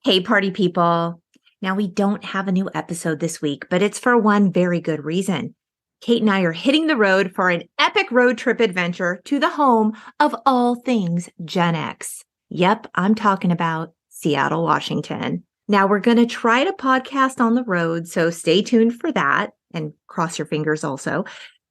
Hey, party people. Now, we don't have a new episode this week, but it's for one very good reason. Cate and I are hitting the road for an epic road trip adventure to the home of all things GenX. Yep, I'm talking about Seattle, Washington. Now, we're going to try to podcast on the road, so stay tuned for that and cross your fingers also.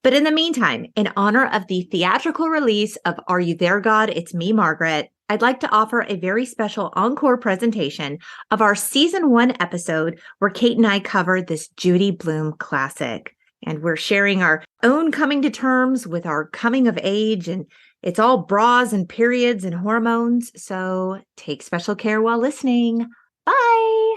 But in the meantime, in honor of the theatrical release of Are You There, God? It's Me, Margaret, I'd like to offer a very special encore presentation of our season 1 episode where Cate and I covered this Judy Bloom classic. And we're sharing our own coming to terms with our coming of age, and it's all bras and periods and hormones. So take special care while listening. Bye.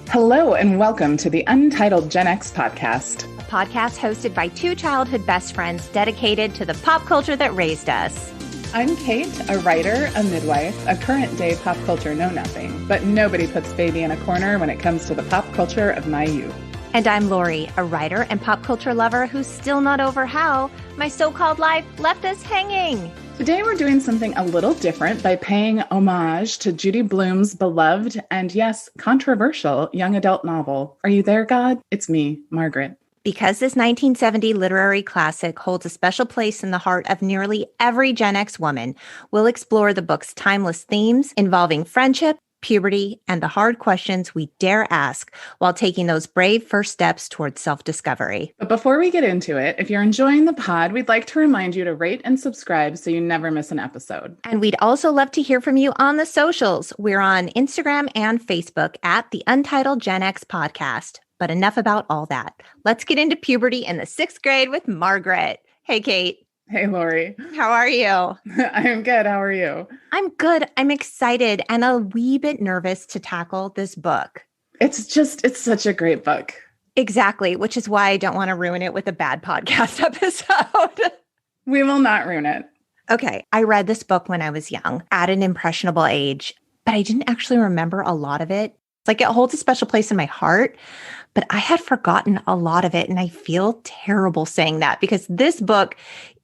Hello and welcome to the Untitled GenX podcast. A podcast hosted by two childhood best friends dedicated to the pop culture that raised us. I'm Cate, a writer, a midwife, a current day pop culture know-nothing, but nobody puts baby in a corner when it comes to the pop culture of my youth. And I'm Lori, a writer and pop culture lover who's still not over how my so-called life left us hanging. Today we're doing something a little different by paying homage to Judy Bloom's beloved and yes, controversial young adult novel, Are You There, God? It's Me, Margaret. Because this 1970 literary classic holds a special place in the heart of nearly every Gen X woman, we'll explore the book's timeless themes involving friendship, puberty, and the hard questions we dare ask while taking those brave first steps towards self-discovery. But before we get into it, if you're enjoying the pod, we'd like to remind you to rate and subscribe so you never miss an episode. And we'd also love to hear from you on the socials. We're on Instagram and Facebook at the Untitled Gen X Podcast. But enough about all that. Let's get into puberty in the 6th grade with Margaret. Hey, Cate. Hey, Lori. How are you? I'm good. How are you? I'm good. I'm excited and a wee bit nervous to tackle this book. It's such a great book. Exactly, which is why I don't want to ruin it with a bad podcast episode. We will not ruin it. Okay, I read this book when I was young, at an impressionable age, but I didn't actually remember a lot of it. Like, it holds a special place in my heart, but I had forgotten a lot of it. And I feel terrible saying that because this book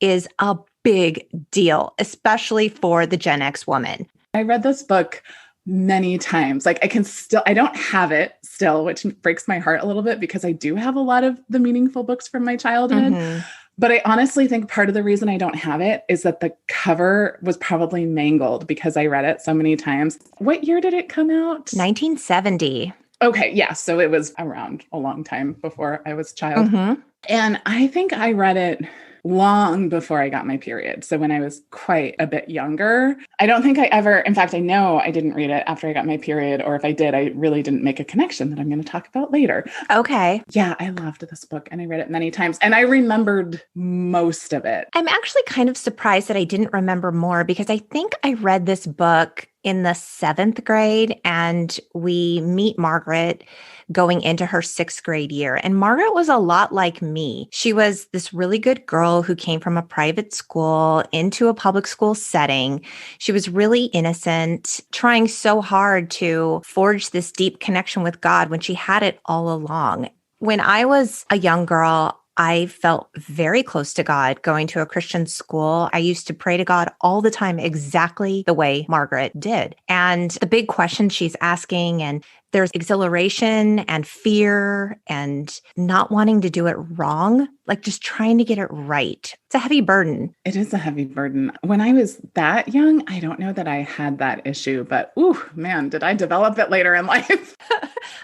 is a big deal, especially for the Gen X woman. I read this book many times. Like, I don't have it still, which breaks my heart a little bit because I do have a lot of the meaningful books from my childhood. Mm-hmm. But I honestly think part of the reason I don't have it is that the cover was probably mangled because I read it so many times. What year did it come out? 1970. Okay, yeah. So it was around a long time before I was a child. Mm-hmm. And I think I read it long before I got my period. So when I was quite a bit younger, I don't think in fact, I know I didn't read it after I got my period, or if I did, I really didn't make a connection that I'm going to talk about later. Okay. Yeah, I loved this book and I read it many times and I remembered most of it. I'm actually kind of surprised that I didn't remember more because I think I read this book in the 7th grade and we meet Margaret going into her 6th grade year. And Margaret was a lot like me. She was this really good girl who came from a private school into a public school setting. She was really innocent, trying so hard to forge this deep connection with God when she had it all along. When I was a young girl, I felt very close to God going to a Christian school. I used to pray to God all the time, exactly the way Margaret did. And the big question she's asking, and there's exhilaration and fear and not wanting to do it wrong, like just trying to get it right. It's a heavy burden. It is a heavy burden. When I was that young, I don't know that I had that issue, but ooh, man, did I develop it later in life?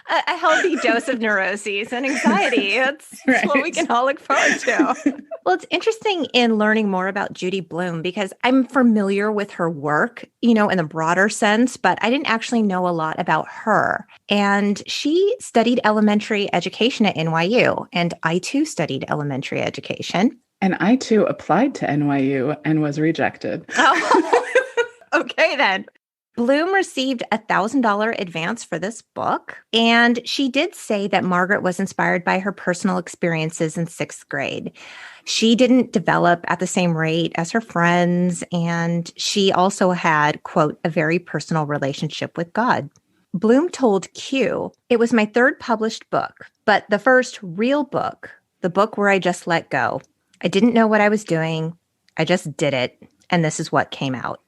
A healthy dose of neuroses and anxiety. That's right. What we can all look forward to. Well, it's interesting in learning more about Judy Bloom because I'm familiar with her work, in the broader sense, but I didn't actually know a lot about her. And she studied elementary education at NYU, and I too studied elementary education. And I too applied to NYU and was rejected. Oh, okay then. Bloom received a $1,000 advance for this book, and she did say that Margaret was inspired by her personal experiences in 6th grade. She didn't develop at the same rate as her friends, and she also had, quote, a very personal relationship with God. Bloom told Q, "It was my 3rd published book, but the first real book, the book where I just let go. I didn't know what I was doing. I just did it. And this is what came out.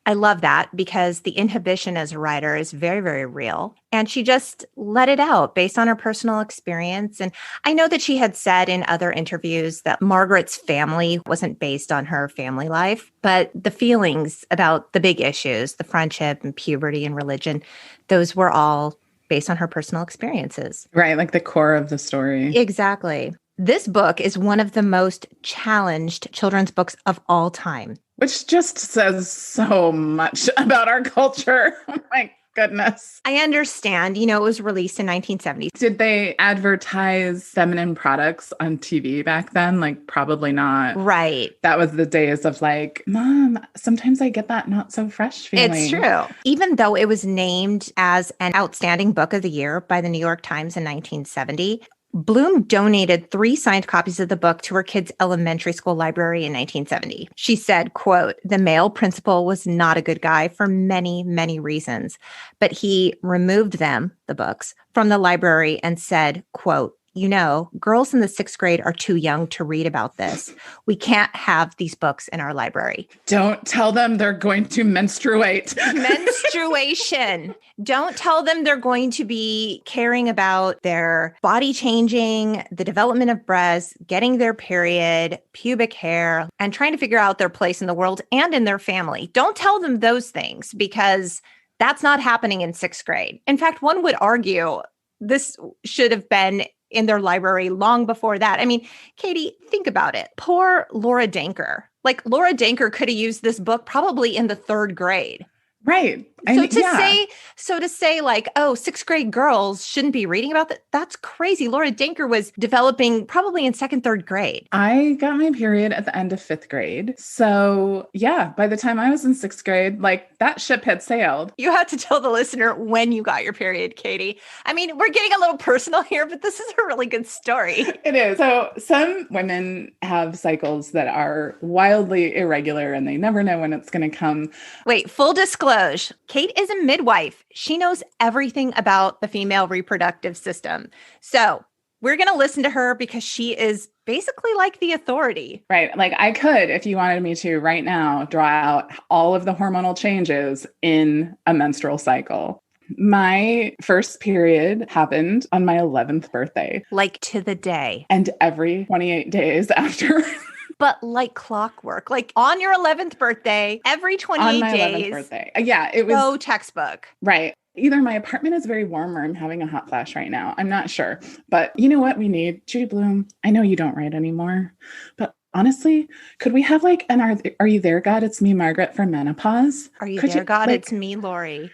I love that because the inhibition as a writer is very, very real. And she just let it out based on her personal experience. And I know that she had said in other interviews that Margaret's family wasn't based on her family life, but the feelings about the big issues, the friendship and puberty and religion, those were all based on her personal experiences. Right, like the core of the story. Exactly. This book is one of the most challenged children's books of all time. Which just says so much about our culture. Oh my goodness. I understand, it was released in 1970. Did they advertise feminine products on TV back then? Like, probably not. Right. That was the days of like, Mom, sometimes I get that not so fresh feeling. It's true. Even though it was named as an outstanding book of the year by the New York Times in 1970, Bloom donated 3 signed copies of the book to her kids' elementary school library in 1970. She said, quote, "The male principal was not a good guy for many, many reasons, but he removed them, the books, from the library and said, quote, girls in the 6th grade are too young to read about this. We can't have these books in our library." Don't tell them they're going to menstruate. Menstruation. Don't tell them they're going to be caring about their body changing, the development of breasts, getting their period, pubic hair, and trying to figure out their place in the world and in their family. Don't tell them those things because that's not happening in 6th grade. In fact, one would argue this should have been in their library long before that. I mean, Katie, think about it. Poor Laura Danker. Like, Laura Danker could have used this book probably in the 3rd grade. Right. So to say like, oh, 6th grade girls shouldn't be reading about that, that's crazy. Laura Danker was developing probably in 2nd, 3rd grade. I got my period at the end of 5th grade. So yeah, by the time I was in 6th grade, like that ship had sailed. You have to tell the listener when you got your period, Katie. I mean, we're getting a little personal here, but this is a really good story. It is. So some women have cycles that are wildly irregular and they never know when it's going to come. Wait, full disclosure. Kate is a midwife. She knows everything about the female reproductive system. So we're going to listen to her because she is basically like the authority. Right. Like I could, if you wanted me to right now, draw out all of the hormonal changes in a menstrual cycle. My first period happened on my 11th birthday. Like to the day. And every 28 days after. But like clockwork, like on your 11th birthday, every 28 on my days. 11th birthday. Yeah, it was so textbook. Right. Either my apartment is very warm or I'm having a hot flash right now. I'm not sure. But you know what we need? Judy Bloom, I know you don't write anymore, but honestly, could we have like an Are You There, God? It's Me, Margaret for menopause? Are you there, God? It's me, Lori.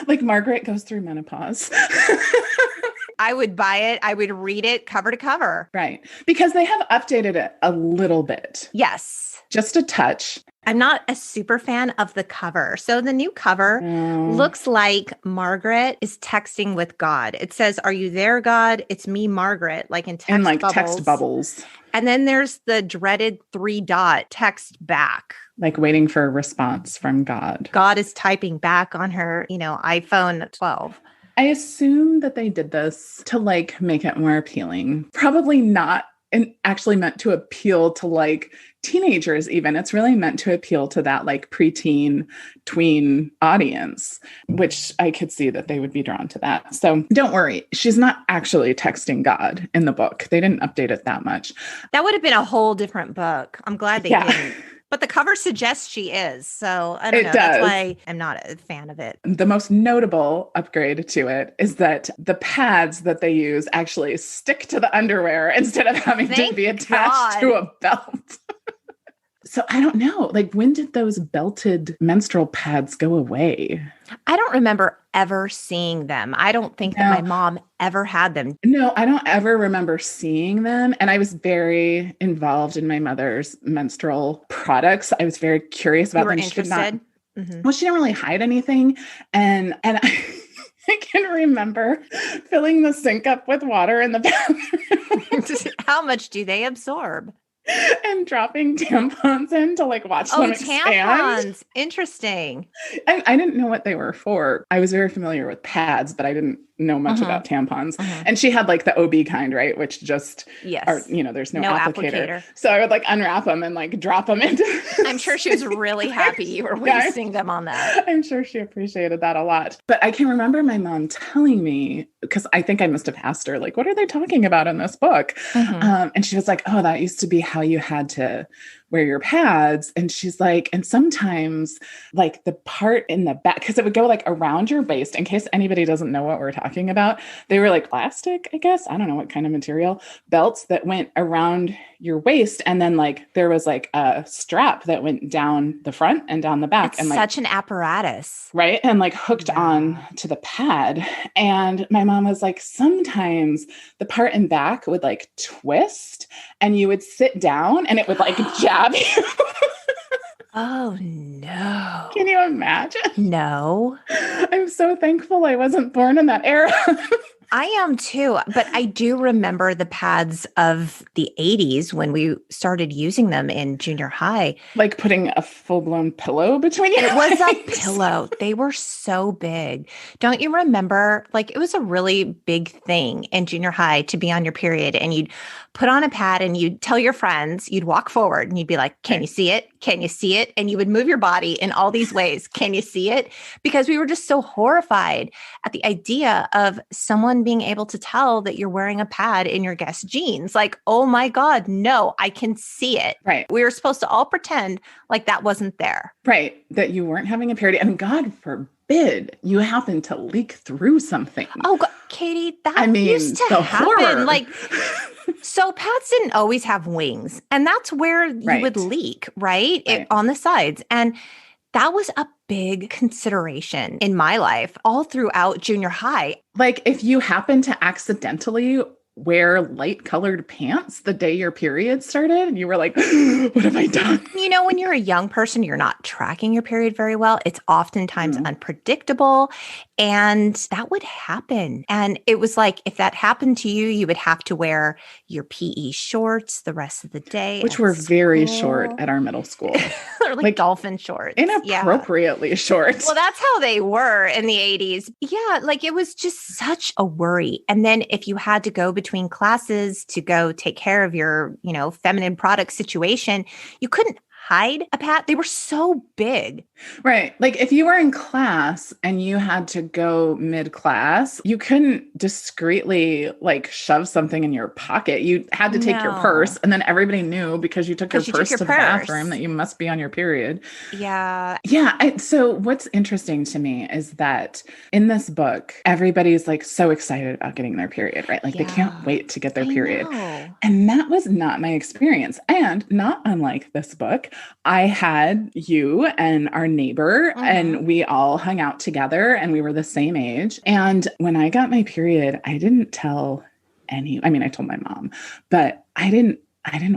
Like Margaret goes through menopause. I would buy it. I would read it cover to cover. Right. Because they have updated it a little bit. Yes. Just a touch. I'm not a super fan of the cover. So the new cover looks like Margaret is texting with God. It says, "Are you there, God? It's me, Margaret," like in text and like bubbles. text bubbles. And then there's the dreaded 3-dot text back. Like waiting for a response from God. God is typing back on her, iPhone 12. I assume that they did this to like make it more appealing. Probably not and actually meant to appeal to like teenagers even. It's really meant to appeal to that like preteen, tween audience, which I could see that they would be drawn to that. So don't worry. She's not actually texting God in the book. They didn't update it that much. That would have been a whole different book. I'm glad they didn't. But the cover suggests she is. So I don't know. That's why I'm not a fan of it. The most notable upgrade to it is that the pads that they use actually stick to the underwear instead of having to be attached to a belt. So I don't know, like when did those belted menstrual pads go away? I don't remember ever seeing them. I don't think that my mom ever had them. No, I don't ever remember seeing them. And I was very involved in my mother's menstrual products. I was very curious about them. Interested? Well, she didn't really hide anything. And I can remember filling the sink up with water in the bathroom. How much do they absorb? and dropping tampons in to like watch them expand. Tampons. Interesting. I didn't know what they were for. I was very familiar with pads, but I didn't know much about tampons. And she had like the OB kind, right? Which just are, there's no applicator. So I would like unwrap them and like drop them into. I'm sure she was really happy you were wasting them on that. I'm sure she appreciated that a lot. But I can remember my mom telling me, because I think I must have asked her, like, what are they talking about in this book? And she was like, oh, that used to be how you had to wear your pads. And she's like, and sometimes like the part in the back, because it would go like around your waist, in case anybody doesn't know what we're talking about. They were like plastic, I guess. I don't know what kind of material, belts that went around your waist. And then like there was like a strap that went down the front and down the back. It's and like such an apparatus. Right. And like hooked on to the pad. And my mom was like, sometimes the part in back would like twist and you would sit down and it would like jab you. Oh, no. Can you imagine? No. I'm so thankful I wasn't born in that era. I am too, but I do remember the pads of the 80s when we started using them in junior high. Like putting a full-blown pillow between your legs. It was a pillow. They were so big. Don't you remember? Like it was a really big thing in junior high to be on your period, and you'd put on a pad and you'd tell your friends, you'd walk forward and you'd be like, can you see it? Can you see it? And you would move your body in all these ways. Can you see it? Because we were just so horrified at the idea of someone being able to tell that you're wearing a pad in your Guess jeans. Like, oh my God, no, I can see it. Right. We were supposed to all pretend like that wasn't there. Right. That you weren't having a period. And God forbid you happen to leak through something. Oh, God, Katie, that used to happen. Horror. Like, so pads didn't always have wings, and that's where you would leak, right? On the sides. And that was a big consideration in my life all throughout junior high. Like if you happen to accidentally wear light colored pants the day your period started, and you were like, what have I done? You know, when you're a young person, you're not tracking your period very well. It's oftentimes unpredictable. And that would happen. And it was like, if that happened to you, you would have to wear your PE shorts the rest of the day. Which were very short at our middle school. Or like dolphin shorts. Inappropriately short. Well, that's how they were in the 80s. Yeah, like it was just such a worry. And then if you had to go between classes to go take care of your, feminine product situation, you couldn't hide a pad. They were so big. Right. Like if you were in class and you had to go mid-class, you couldn't discreetly like shove something in your pocket. You had to take your purse, and then everybody knew because you took your purse to the bathroom that you must be on your period. Yeah. Yeah. So what's interesting to me is that in this book, everybody's like so excited about getting their period, right? Like they can't wait to get their period. And that was not my experience. And not unlike this book, I had you and our neighbor and we all hung out together and we were the same age. And when I got my period, I didn't tell I told my mom, but I didn't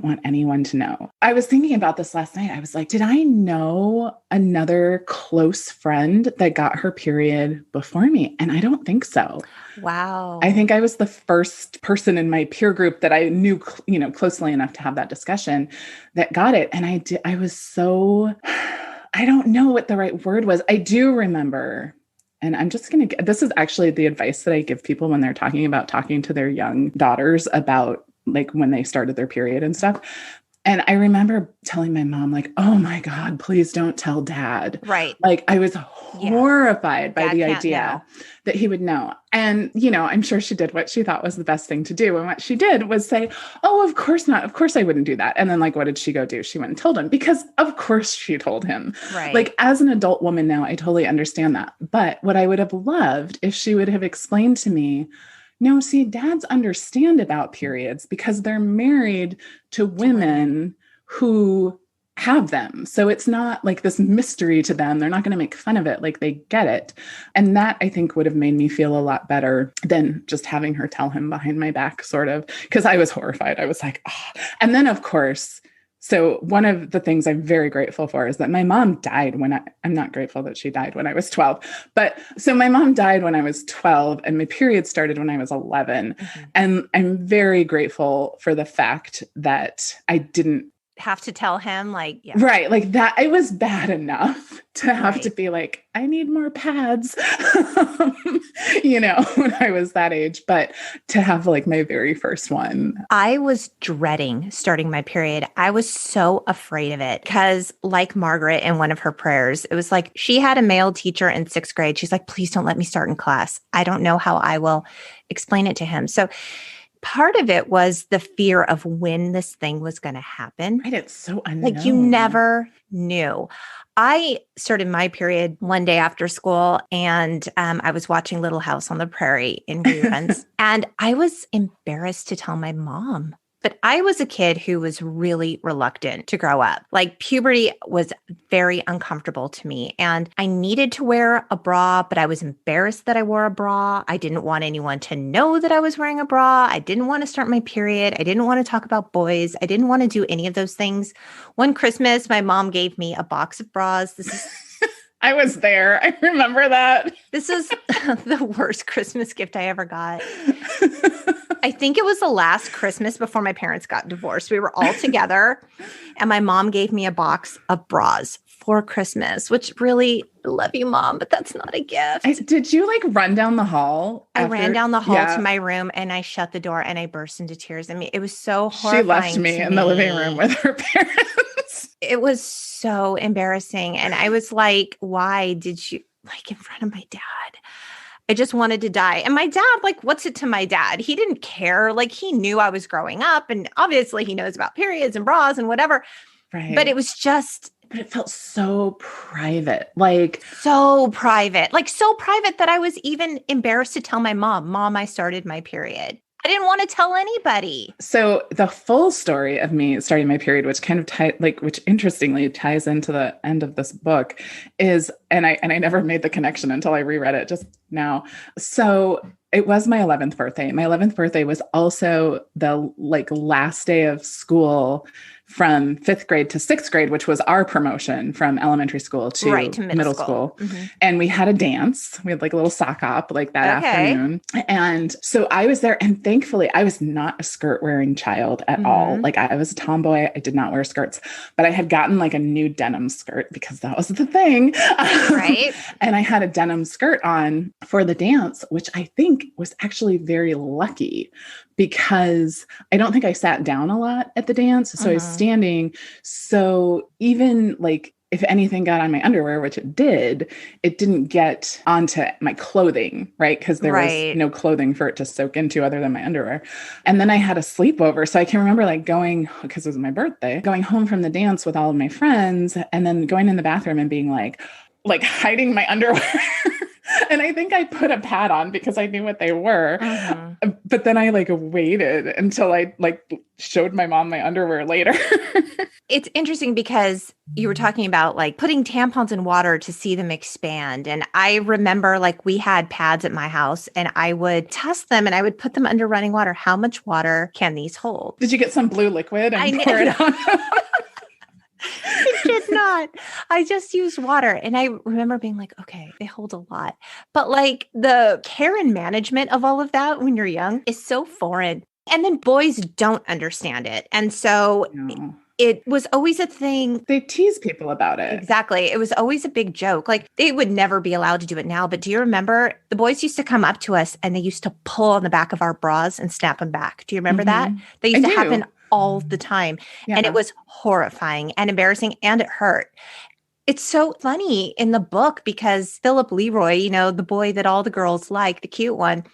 want anyone to know. I was thinking about this last night. I was like, did I know another close friend that got her period before me? And I don't think so. Wow. I think I was the first person in my peer group that I knew, closely enough to have that discussion that got it. And I was so, I don't know what the right word was. I do remember, and I'm just going to, this is actually the advice that I give people when they're talking to their young daughters about like when they started their period and stuff. And I remember telling my mom, like, oh my God, please don't tell Dad. Right. Like I was horrified by the idea that he would know. And, I'm sure she did what she thought was the best thing to do. And what she did was say, oh, of course not. Of course I wouldn't do that. And then like, what did she go do? She went and told him, because of course she told him. Right. Like as an adult woman now, I totally understand that. But what I would have loved if she would have explained to me, no, see, dads understand about periods because they're married to women who have them. So it's not like this mystery to them. They're not going to make fun of it. Like they get it. And that I think would have made me feel a lot better than just having her tell him behind my back, sort of, because I was horrified. I was like, oh. And then of course, So one of the things I'm very grateful for is that my mom died I'm not grateful that she died when I was 12, but so my mom died when I was 12 and my period started when I was 11. Mm-hmm. And I'm very grateful for the fact that I didn't have to tell him yeah. Right. Like that, it was bad enough to have Right. to be like, I need more pads, when I was that age, but to have like my very first one. I was dreading starting my period. I was so afraid of it because like Margaret in one of her prayers, it was like she had a male teacher in 6th grade. She's like, please don't let me start in class. I don't know how I will explain it to him. So part of it was the fear of when this thing was going to happen. Right. It's so unknown. Like you never knew. I started my period one day after school and I was watching Little House on the Prairie in reruns and I was embarrassed to tell my mom. But I was a kid who was really reluctant to grow up. Like puberty was very uncomfortable to me and I needed to wear a bra, but I was embarrassed that I wore a bra. I didn't want anyone to know that I was wearing a bra. I didn't want to start my period. I didn't want to talk about boys. I didn't want to do any of those things. One Christmas, my mom gave me a box of bras. I was there. I remember that. This is the worst Christmas gift I ever got. I think it was the last Christmas before my parents got divorced. We were all together and my mom gave me a box of bras for Christmas, which really, I love you, Mom, but that's not a gift. Did you like run down the hall? I ran down the hall to my room and I shut the door and I burst into tears. I mean, it was so horrifying. She left me in the living room with her parents. It was so embarrassing. And I was like, why did you, like in front of my dad? I just wanted to die. And my dad, like, what's it to my dad? He didn't care. Like, he knew I was growing up. And obviously he knows about periods and bras and whatever. Right. But it was just... But it felt so private. Like... So private. Like, so private that I was even embarrassed to tell my mom, I started my period. I didn't want to tell anybody. So the full story of me starting my period, which kind of which interestingly ties into the end of this book is, and I never made the connection until I reread it just now. So it was my 11th birthday. My 11th birthday was also the last day of school from 5th grade to 6th grade, which was our promotion from elementary school to middle school. Mm-hmm. And we had a dance. We had like a little sock hop that afternoon. And so I was there and thankfully I was not a skirt wearing child at all. Like I was a tomboy. I did not wear skirts, but I had gotten like a new denim skirt because that was the thing. Right. And I had a denim skirt on for the dance, which I think was actually very lucky because I don't think I sat down a lot at the dance. So I was standing. So even like if anything got on my underwear, which it didn't get onto my clothing, right? Because there was no clothing for it to soak into other than my underwear. And then I had a sleepover. So I can remember like going, because it was my birthday, going home from the dance with all of my friends and then going in the bathroom and being like hiding my underwear. And I think I put a pad on because I knew what they were. But then I waited until I showed my mom my underwear later. It's interesting because you were talking about putting tampons in water to see them expand. And I remember we had pads at my house and I would test them and I would put them under running water. How much water can these hold? Did you get some blue liquid and pour it on? I did not. I just used water. And I remember being like, okay, they hold a lot. But the care and management of all of that when you're young is so foreign. And then boys don't understand it. And so it was always a thing. They tease people about it. Exactly. It was always a big joke. They would never be allowed to do it now. But do you remember the boys used to come up to us and they used to pull on the back of our bras and snap them back? Do you remember that? They used to happen all the time. Yeah. And it was horrifying and embarrassing and it hurt. It's so funny in the book because Philip Leroy, the boy that all the girls like, the cute one,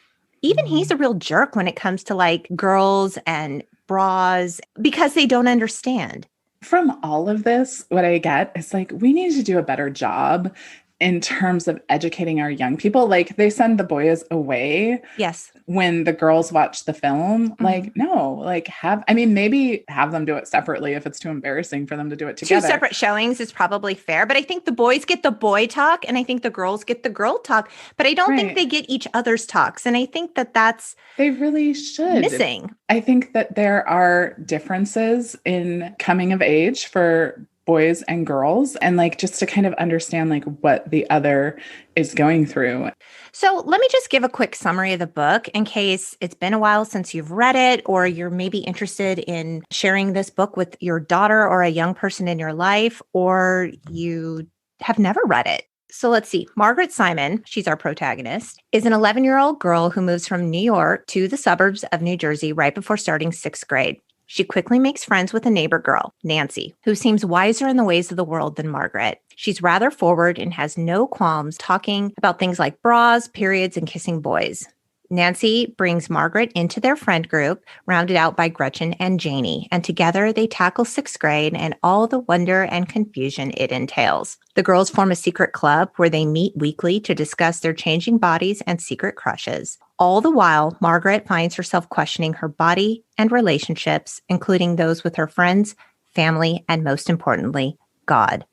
even he's a real jerk when it comes to girls and bras because they don't understand. From all of this, what I get is we need to do a better job in terms of educating our young people. Like they send the boys away. Yes. When the girls watch the film, like, no, like maybe have them do it separately if it's too embarrassing for them to do it together. 2 separate showings is probably fair, but I think the boys get the boy talk and I think the girls get the girl talk, but I don't think they get each other's talks. And I think that that's they really should missing. I think that there are differences in coming of age for boys and girls, and like just to kind of understand like what the other is going through. So let me just give a quick summary of the book in case it's been a while since you've read it, or you're maybe interested in sharing this book with your daughter or a young person in your life, or you have never read it. So let's see. Margaret Simon, she's our protagonist, is an 11-year-old girl who moves from New York to the suburbs of New Jersey right before starting 6th grade. She quickly makes friends with a neighbor girl, Nancy, who seems wiser in the ways of the world than Margaret. She's rather forward and has no qualms talking about things like bras, periods, and kissing boys. Nancy brings Margaret into their friend group, rounded out by Gretchen and Janie, and together they tackle 6th grade and all the wonder and confusion it entails. The girls form a secret club where they meet weekly to discuss their changing bodies and secret crushes. All the while, Margaret finds herself questioning her body and relationships, including those with her friends, family, and most importantly, God.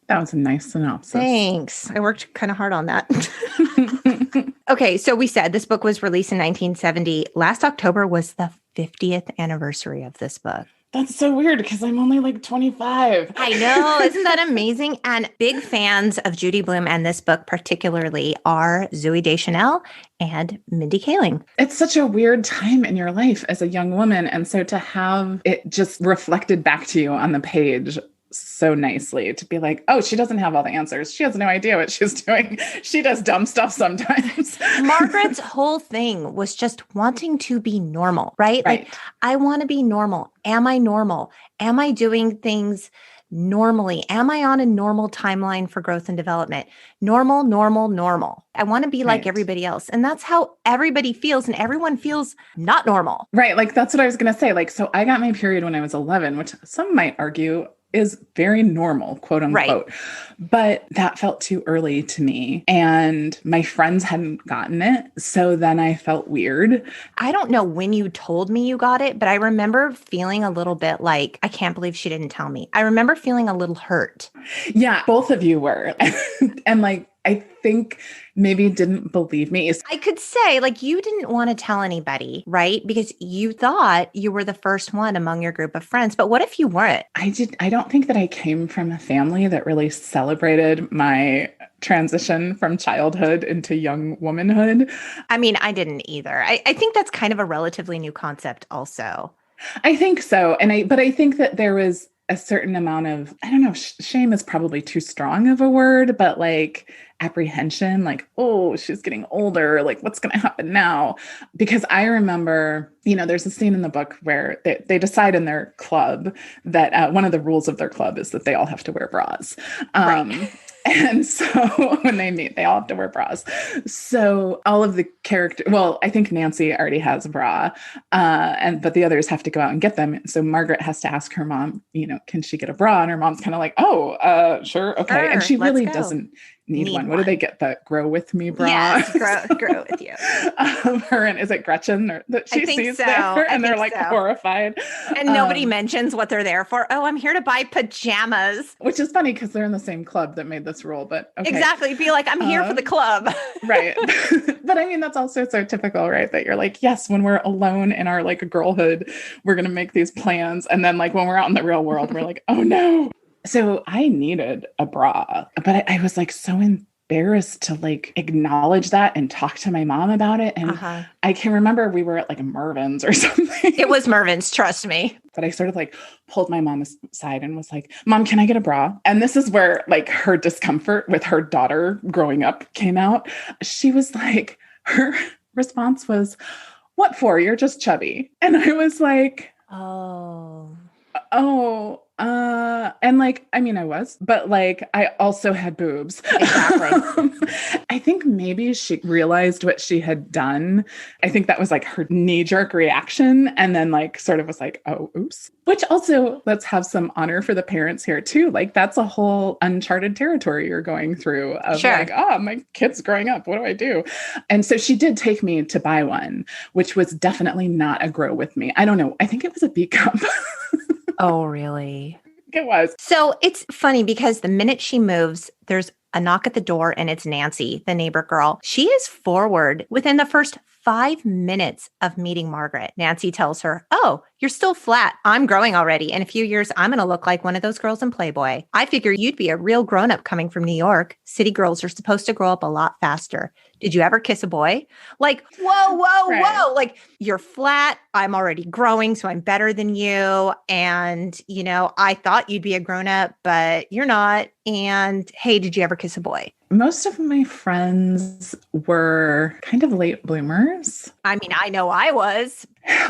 That was a nice synopsis. Thanks. I worked kind of hard on that. Okay, so we said this book was released in 1970. Last October was the 50th anniversary of this book. That's so weird because I'm only like 25. I know. Isn't that amazing? And big fans of Judy Bloom and this book particularly are Zooey Deschanel and Mindy Kaling. It's such a weird time in your life as a young woman. And so to have it just reflected back to you on the page so nicely, to be like, oh, she doesn't have all the answers. She has no idea what she's doing. She does dumb stuff sometimes. Margaret's whole thing was just wanting to be normal, right? Like, I want to be normal. Am I normal? Am I doing things normally? Am I on a normal timeline for growth and development? Normal, normal, normal. I want to be like everybody else. And that's how everybody feels. And everyone feels not normal. Right. Like, that's what I was going to say. Like, so I got my period when I was 11, which some might argue is very normal, quote unquote. Right. But that felt too early to me. And my friends hadn't gotten it. So then I felt weird. I don't know when you told me you got it, but I remember feeling a little bit like, I can't believe she didn't tell me. I remember feeling a little hurt. Yeah, both of you were. And like, I think maybe didn't believe me. I could say like you didn't want to tell anybody, right? Because you thought you were the first one among your group of friends. But what if you weren't? I don't think that I came from a family that really celebrated my transition from childhood into young womanhood. I mean, I didn't either. I think that's kind of a relatively new concept also. I think so. But I think that there was a certain amount of, I don't know, shame is probably too strong of a word, but like apprehension, like, oh, she's getting older. Like, what's going to happen now? Because I remember, there's a scene in the book where they decide in their club that one of the rules of their club is that they all have to wear bras. Right. And so when they meet, they all have to wear bras. So all of the I think Nancy already has a bra, but the others have to go out and get them. So Margaret has to ask her mom, can she get a bra? And her mom's kind of like, oh, sure. Okay. Sure, and she really doesn't need one. What do they get? The Grow With Me bra? Yes, grow with you. Her and is it Gretchen that she sees there? And they're like horrified. And nobody mentions what they're there for. Oh, I'm here to buy pajamas. Which is funny because they're in the same club that made this rule, but okay. Exactly. Be like, I'm here for the club. Right. But I mean, that's also so typical, right? That you're like, yes, when we're alone in our like girlhood, we're going to make these plans. And then like when we're out in the real world, we're like, oh no. So I needed a bra, but I was like so embarrassed to like acknowledge that and talk to my mom about it. And I can remember we were at like a Mervyn's or something. It was Mervyn's, trust me. But I sort of like pulled my mom aside and was like, Mom, can I get a bra? And this is where like her discomfort with her daughter growing up came out. She was like, her response was, what for? You're just chubby. And I was like, oh, And like, I mean, I was, but like, I also had boobs. Exactly. I think maybe she realized what she had done. I think that was like her knee-jerk reaction. And then like sort of was like, oh, oops. Which also, let's have some honor for the parents here too. Like that's a whole uncharted territory you're going through of Sure. like, oh, my kid's growing up. What do I do? And so she did take me to buy one, which was definitely not a grow with me. I don't know. I think it was a B cup. Oh, really? It was. So it's funny because the minute she moves, there's a knock at the door and it's Nancy, the neighbor girl. She is forward within the first 5 minutes of meeting Margaret. Nancy tells her, oh, you're still flat. I'm growing already. In a few years, I'm going to look like one of those girls in Playboy. I figure you'd be a real grown-up coming from New York. City girls are supposed to grow up a lot faster. Did you ever kiss a boy? Like, whoa. Like, you're flat. I'm already growing, so I'm better than you. And, you know, I thought you'd be a grown-up, but you're not. And hey, did you ever kiss a boy? Most of my friends were kind of late bloomers. I mean, I know I was.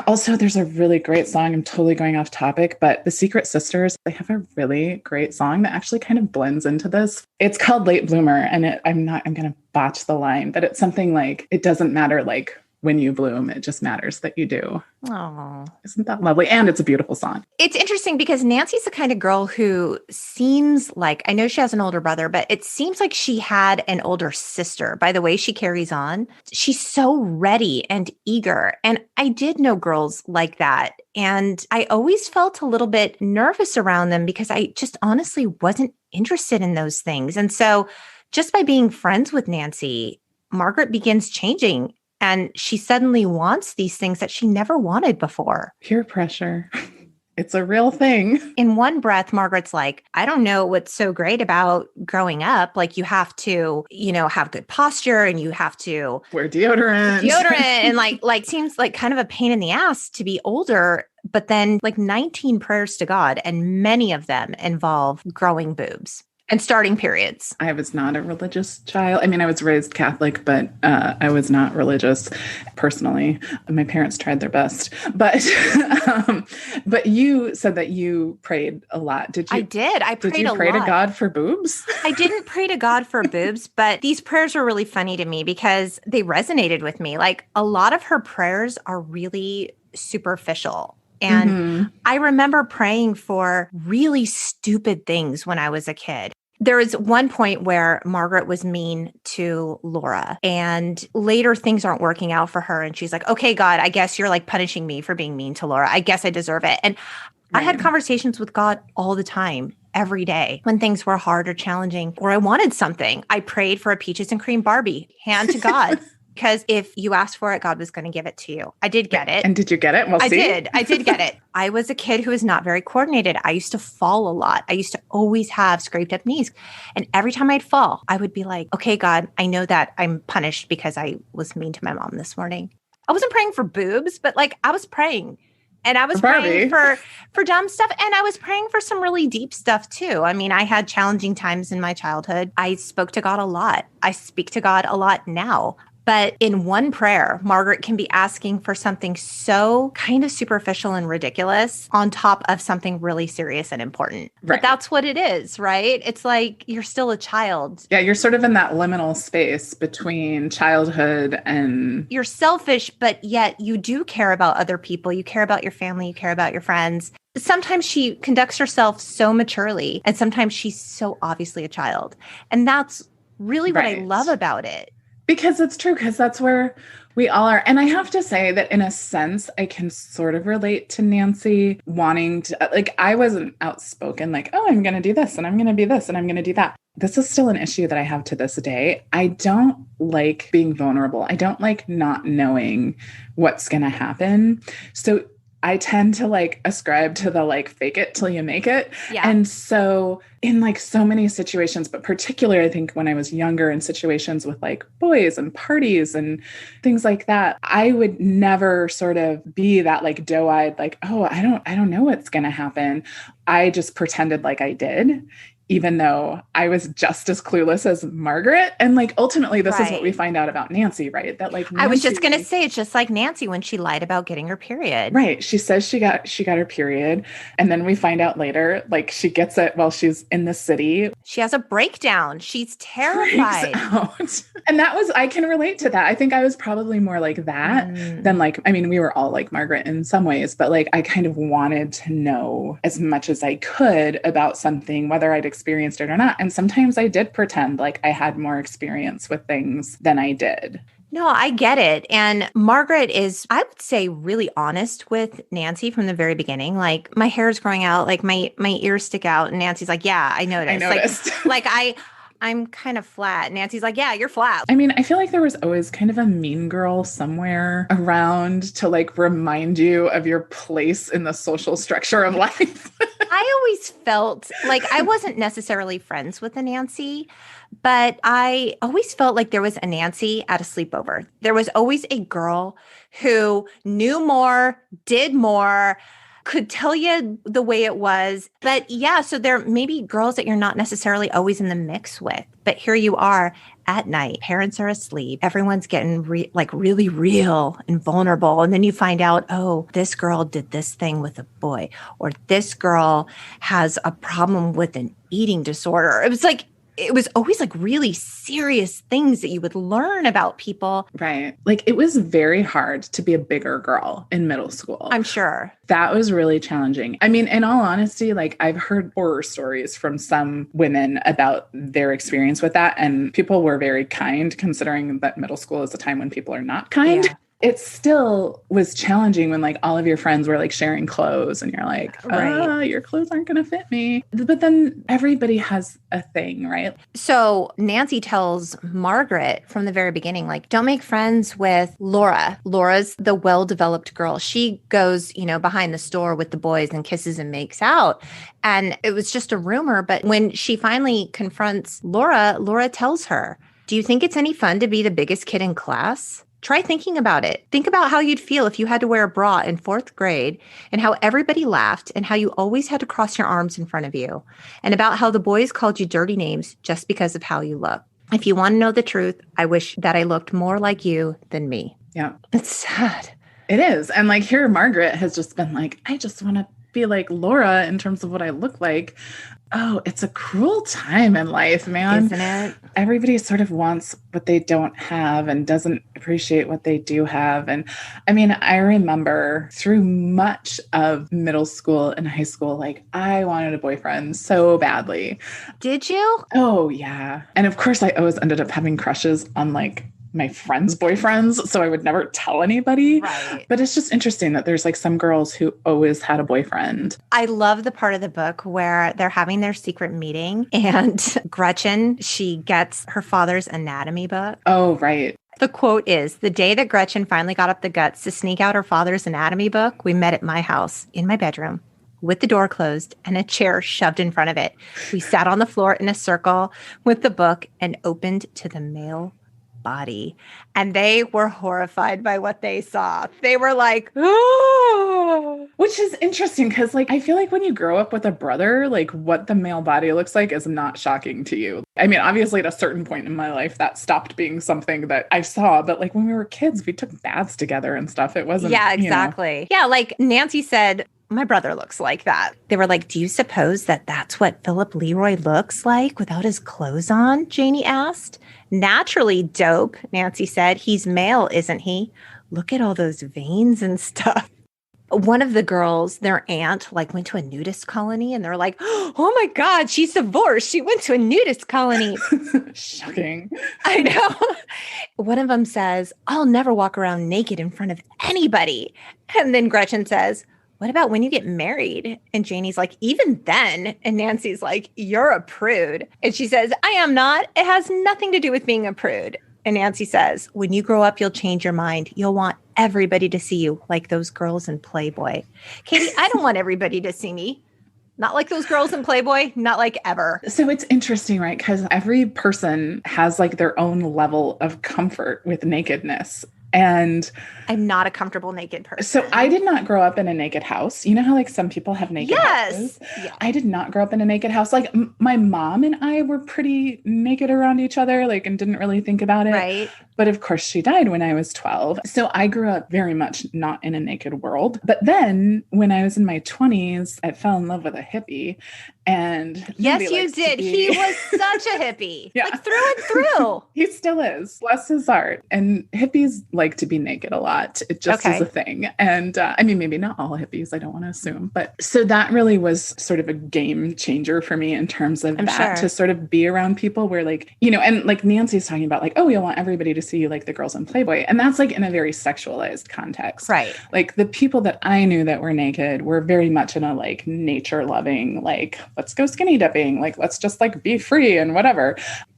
Also, there's a really great song. I'm totally going off topic, but the Secret Sisters, they have a really great song that actually kind of blends into this. It's called Late Bloomer, and I'm going to botch the line, but it's something like, it doesn't matter like when you bloom, it just matters that you do. Oh, isn't that lovely? And it's a beautiful song. It's interesting because Nancy's the kind of girl who seems like, I know she has an older brother, but it seems like she had an older sister by the way she carries on. She's so ready and eager. And I did know girls like that. And I always felt a little bit nervous around them because I just honestly wasn't interested in those things. And so just by being friends with Nancy, Margaret begins changing. And she suddenly wants these things that she never wanted before. Peer pressure. It's a real thing. In one breath, Margaret's like, I don't know what's so great about growing up. Like you have to, you know, have good posture and you have to wear deodorant. And like seems like kind of a pain in the ass to be older. But then like 19 prayers to God, and many of them involve growing boobs and starting periods. I was not a religious child. I mean, I was raised Catholic, but I was not religious personally. My parents tried their best. But but you said that you prayed a lot. Did you? I did. I prayed a lot. Did you pray to God for boobs? I didn't pray to God for boobs, but these prayers were really funny to me because they resonated with me. Like a lot of her prayers are really superficial. And I remember praying for really stupid things when I was a kid. There was one point where Margaret was mean to Laura, and later things aren't working out for her. And she's like, okay, God, I guess you're like punishing me for being mean to Laura. I guess I deserve it. And I had conversations with God all the time, every day, when things were hard or challenging, or I wanted something. I prayed for a peaches and cream Barbie, hand to God. Because if you asked for it, God was going to give it to you. I did get it. And did you get it? We'll see. I did get it. I was a kid who was not very coordinated. I used to fall a lot. I used to always have scraped up knees. And every time I'd fall, I would be like, okay, God, I know that I'm punished because I was mean to my mom this morning. I wasn't praying for boobs, but like I was praying. And I was praying for dumb stuff. And I was praying for some really deep stuff too. I mean, I had challenging times in my childhood. I spoke to God a lot. I speak to God a lot now. But in one prayer, Margaret can be asking for something so kind of superficial and ridiculous on top of something really serious and important. Right. But that's what it is, right? It's like you're still a child. Yeah, you're sort of in that liminal space between childhood and... You're selfish, but yet you do care about other people. You care about your family. You care about your friends. Sometimes she conducts herself so maturely, and sometimes she's so obviously a child. And that's really what I love about it. Because it's true, because that's where we all are. And I have to say that in a sense, I can sort of relate to Nancy wanting to, like, I wasn't outspoken, like, oh, I'm going to do this and I'm going to be this and I'm going to do that. This is still an issue that I have to this day. I don't like being vulnerable. I don't like not knowing what's going to happen. So I tend to like ascribe to the like fake it till you make it. Yeah. And so in like so many situations, but particularly I think when I was younger in situations with like boys and parties and things like that, I would never sort of be that like doe-eyed, like, oh, I don't know what's going to happen. I just pretended like I did. even though I was just as clueless as Margaret. And like, ultimately, this is what we find out about Nancy, right? That like, Nancy, I was just going to say, it's just like Nancy when she lied about getting her period. Right. She says she got her period. And then we find out later, like she gets it while she's in the city. She has a breakdown. She's terrified. And that was, I can relate to that. I think I was probably more like that than like, I mean, we were all like Margaret in some ways, but like, I kind of wanted to know as much as I could about something, whether I'd experienced it or not. And sometimes I did pretend like I had more experience with things than I did. No, I get it. And Margaret is, I would say, really honest with Nancy from the very beginning. Like, my hair's growing out, like my ears stick out. And Nancy's like, yeah, I noticed. I noticed. I'm kind of flat. Nancy's like, yeah, you're flat. I mean, I feel like there was always kind of a mean girl somewhere around to like remind you of your place in the social structure of life. I always felt like I wasn't necessarily friends with a Nancy, but I always felt like there was a Nancy at a sleepover. There was always a girl who knew more, did more, could tell you the way it was. But yeah, so there may be girls that you're not necessarily always in the mix with. But here you are at night. Parents are asleep. Everyone's getting really real and vulnerable. And then you find out, oh, this girl did this thing with a boy, or this girl has a problem with an eating disorder. It was always like really serious things that you would learn about people. Right. Like it was very hard to be a bigger girl in middle school. I'm sure. That was really challenging. I mean, in all honesty, like I've heard horror stories from some women about their experience with that. And people were very kind, considering that middle school is a time when people are not kind. Yeah. It still was challenging when like all of your friends were like sharing clothes and you're like, your clothes aren't going to fit me. But then everybody has a thing, right? So Nancy tells Margaret from the very beginning, like, don't make friends with Laura. Laura's the well-developed girl. She goes, behind the store with the boys and kisses and makes out. And it was just a rumor. But when she finally confronts Laura tells her, do you think it's any fun to be the biggest kid in class? Try thinking about it. Think about how you'd feel if you had to wear a bra in 4th grade and how everybody laughed and how you always had to cross your arms in front of you and about how the boys called you dirty names just because of how you look. If you want to know the truth, I wish that I looked more like you than me. Yeah. It's sad. It is. And like here, Margaret has just been like, I just want to be like Laura in terms of what I look like. Oh, it's a cruel time in life, man. Isn't it? Everybody sort of wants what they don't have and doesn't appreciate what they do have. And I mean, I remember through much of middle school and high school, like I wanted a boyfriend so badly. Did you? Oh, yeah. And of course, I always ended up having crushes on like my friends' boyfriends, so I would never tell anybody. Right. But it's just interesting that there's like some girls who always had a boyfriend. I love the part of the book where they're having their secret meeting and Gretchen, she gets her father's anatomy book. Oh, right. The quote is, the day that Gretchen finally got up the guts to sneak out her father's anatomy book, we met at my house in my bedroom with the door closed and a chair shoved in front of it. We sat on the floor in a circle with the book and opened to the male body. And they were horrified by what they saw. They were like, oh. Which is interesting because like, I feel like when you grow up with a brother, like what the male body looks like is not shocking to you. I mean, obviously at a certain point in my life that stopped being something that I saw, but like when we were kids, we took baths together and stuff. It wasn't. Yeah, exactly. Yeah. Like Nancy said, my brother looks like that. They were like, do you suppose that that's what Philip Leroy looks like without his clothes on? Janie asked. Naturally dope, Nancy said. He's male, isn't he? Look at all those veins and stuff. One of the girls, their aunt, like went to a nudist colony and they're like, oh my God, she's divorced. She went to a nudist colony. Shocking. I know. One of them says, I'll never walk around naked in front of anybody. And then Gretchen says, what about when you get married? And Janie's like, even then. And Nancy's like, you're a prude. And she says, I am not. It has nothing to do with being a prude. And Nancy says, when you grow up, you'll change your mind. You'll want everybody to see you like those girls in Playboy. Katie, I don't want everybody to see me. Not like those girls in Playboy, not like ever. So it's interesting, right? Because every person has like their own level of comfort with nakedness. And I'm not a comfortable naked person. so I did not grow up in a naked house. You know how like some people have naked houses? Yeah. I did not grow up in a naked house. Like my mom and I were pretty naked around each other, like, and didn't really think about it. Right. But of course she died when I was 12. So I grew up very much not in a naked world. But then when I was in my 20s, I fell in love with a hippie. And yes, you did. He was such a hippie, like through and through. He still is. Bless his heart. And hippies like to be naked a lot. It just is a thing. And I mean, maybe not all hippies. I don't want to assume. But so that really was sort of a game changer for me in terms of to sort of be around people where like, you know, and like Nancy's talking about like, oh, you'll want everybody to see you like the girls in Playboy. And that's like in a very sexualized context. Right. Like the people that I knew that were naked were very much in a like nature loving, like, let's go skinny dipping. Like, let's just like be free and whatever.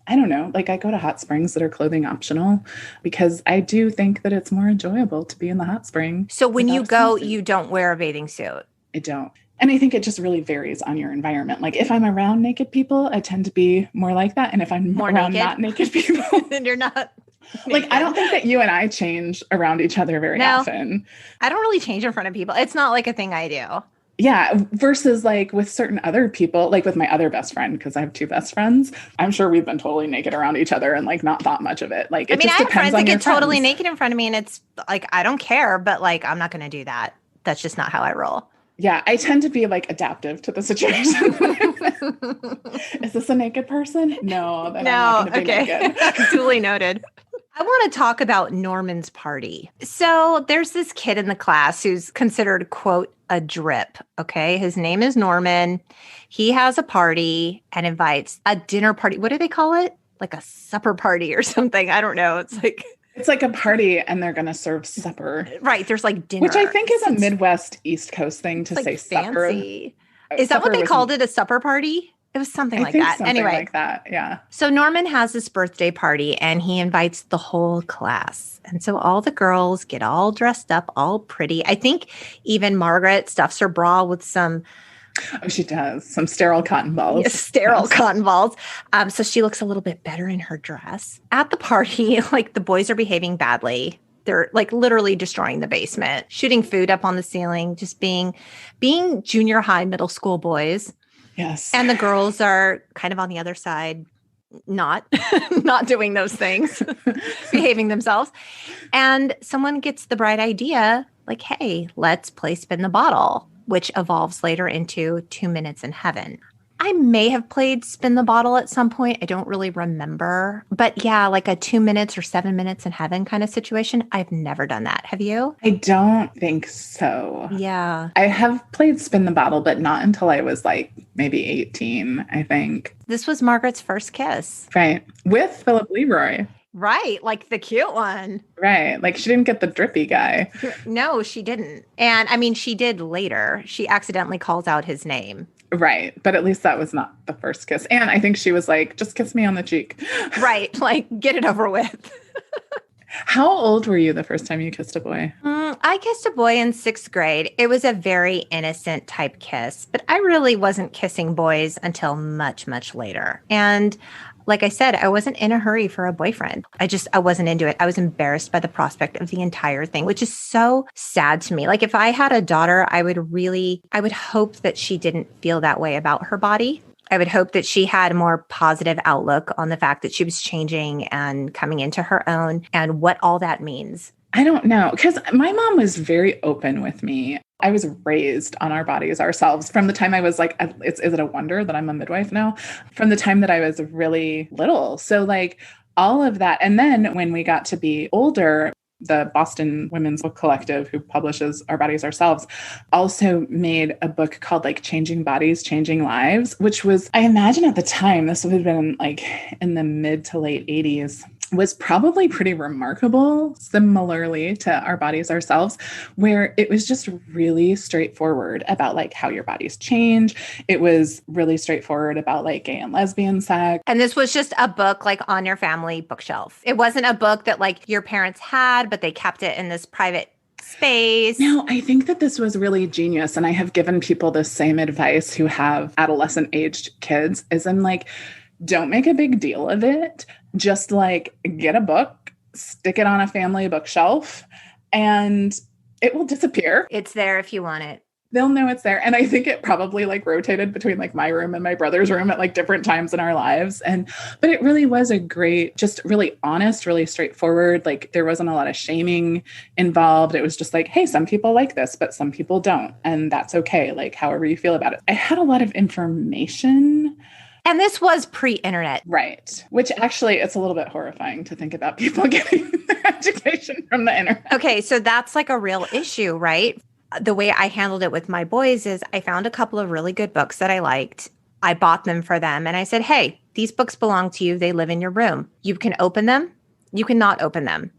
I don't know. Like I go to hot springs that are clothing optional because I do think that it's more enjoyable to be in the hot spring. So when you go, you don't wear a bathing suit? I don't. And I think it just really varies on your environment. Like if I'm around naked people, I tend to be more like that. And if I'm more around not naked people, then you're not. Like, I don't think that you and I change around each other very often. I don't really change in front of people. It's not like a thing I do. Yeah. Versus like with certain other people, like with my other best friend, because I have two best friends, I'm sure we've been totally naked around each other and like not thought much of it. Like, I have friends that get totally naked in front of me and it's like, I don't care, but like, I'm not going to do that. That's just not how I roll. Yeah, I tend to be like adaptive to the situation. Is this a naked person? No, then I'm not going to be naked. Duly noted. I want to talk about Norman's party. So there's this kid in the class who's considered, quote, a drip. Okay. His name is Norman. He has a party and invites a dinner party. What do they call it? Like a supper party or something. I don't know. It's like a party and they're going to serve supper. Right. There's like dinner. Which I think is a Midwest East Coast thing to say supper. Fancy. Is that what they called it? A supper party? It was something like that. Anyway, like that. Yeah. So Norman has this birthday party and he invites the whole class. And so all the girls get all dressed up, all pretty. I think even Margaret stuffs her bra with some. Oh, she does. Some sterile cotton balls. Yes, cotton balls. So she looks a little bit better in her dress. At the party, like the boys are behaving badly. They're like literally destroying the basement, shooting food up on the ceiling, just being junior high, middle school boys. Yes. And the girls are kind of on the other side, not doing those things, behaving themselves. And someone gets the bright idea, like, hey, let's play spin the bottle, which evolves later into 2 Minutes in Heaven. I may have played Spin the Bottle at some point. I don't really remember. But yeah, like a 2 minutes or 7 minutes in heaven kind of situation. I've never done that. Have you? I don't think so. Yeah. I have played Spin the Bottle, but not until I was like maybe 18, I think. This was Margaret's first kiss. Right. With Philip Leroy. Right. Like the cute one. Right. Like she didn't get the drippy guy. No, she didn't. And I mean, she did later. She accidentally calls out his name. Right. But at least that was not the first kiss. And I think she was like, just kiss me on the cheek. Right. Like, get it over with. How old were you the first time you kissed a boy? I kissed a boy in 6th grade. It was a very innocent type kiss, but I really wasn't kissing boys until much, much later. And like I said, I wasn't in a hurry for a boyfriend. I wasn't into it. I was embarrassed by the prospect of the entire thing, which is so sad to me. Like if I had a daughter, I would hope that she didn't feel that way about her body. I would hope that she had a more positive outlook on the fact that she was changing and coming into her own and what all that means. I don't know, because my mom was very open with me. I was raised on our bodies ourselves from the time I was like, is it a wonder that I'm a midwife now? From the time that I was really little. So like all of that. And then when we got to be older, the Boston Women's Book Collective, who publishes Our Bodies Ourselves, also made a book called like Changing Bodies, Changing Lives, which was, I imagine at the time, this would have been like in the mid to late 80s, was probably pretty remarkable, similarly to Our Bodies Ourselves, where it was just really straightforward about like how your bodies change. It was really straightforward about like gay and lesbian sex. And this was just a book like on your family bookshelf. It wasn't a book that like your parents had, but they kept it in this private space. No, I think that this was really genius. And I have given people the same advice who have adolescent aged kids, is in like, don't make a big deal of it. Just like get a book stick it on a family bookshelf, and it will disappear. It's there if you want it. They'll know it's there. And I think it probably like rotated between like my room and my brother's room at like different times in our lives. But it really was a great, just really honest, really straightforward. Like there wasn't a lot of shaming involved. It was just like, hey, some people like this, but some people don't. And that's okay. Like however you feel about it. I had a lot of information. And this was pre-internet. Right. Which actually, it's a little bit horrifying to think about people getting their education from the internet. Okay. So that's like a real issue, right? The way I handled it with my boys is I found a couple of really good books that I liked. I bought them for them. And I said, hey, these books belong to you. They live in your room. You can open them. You cannot open them.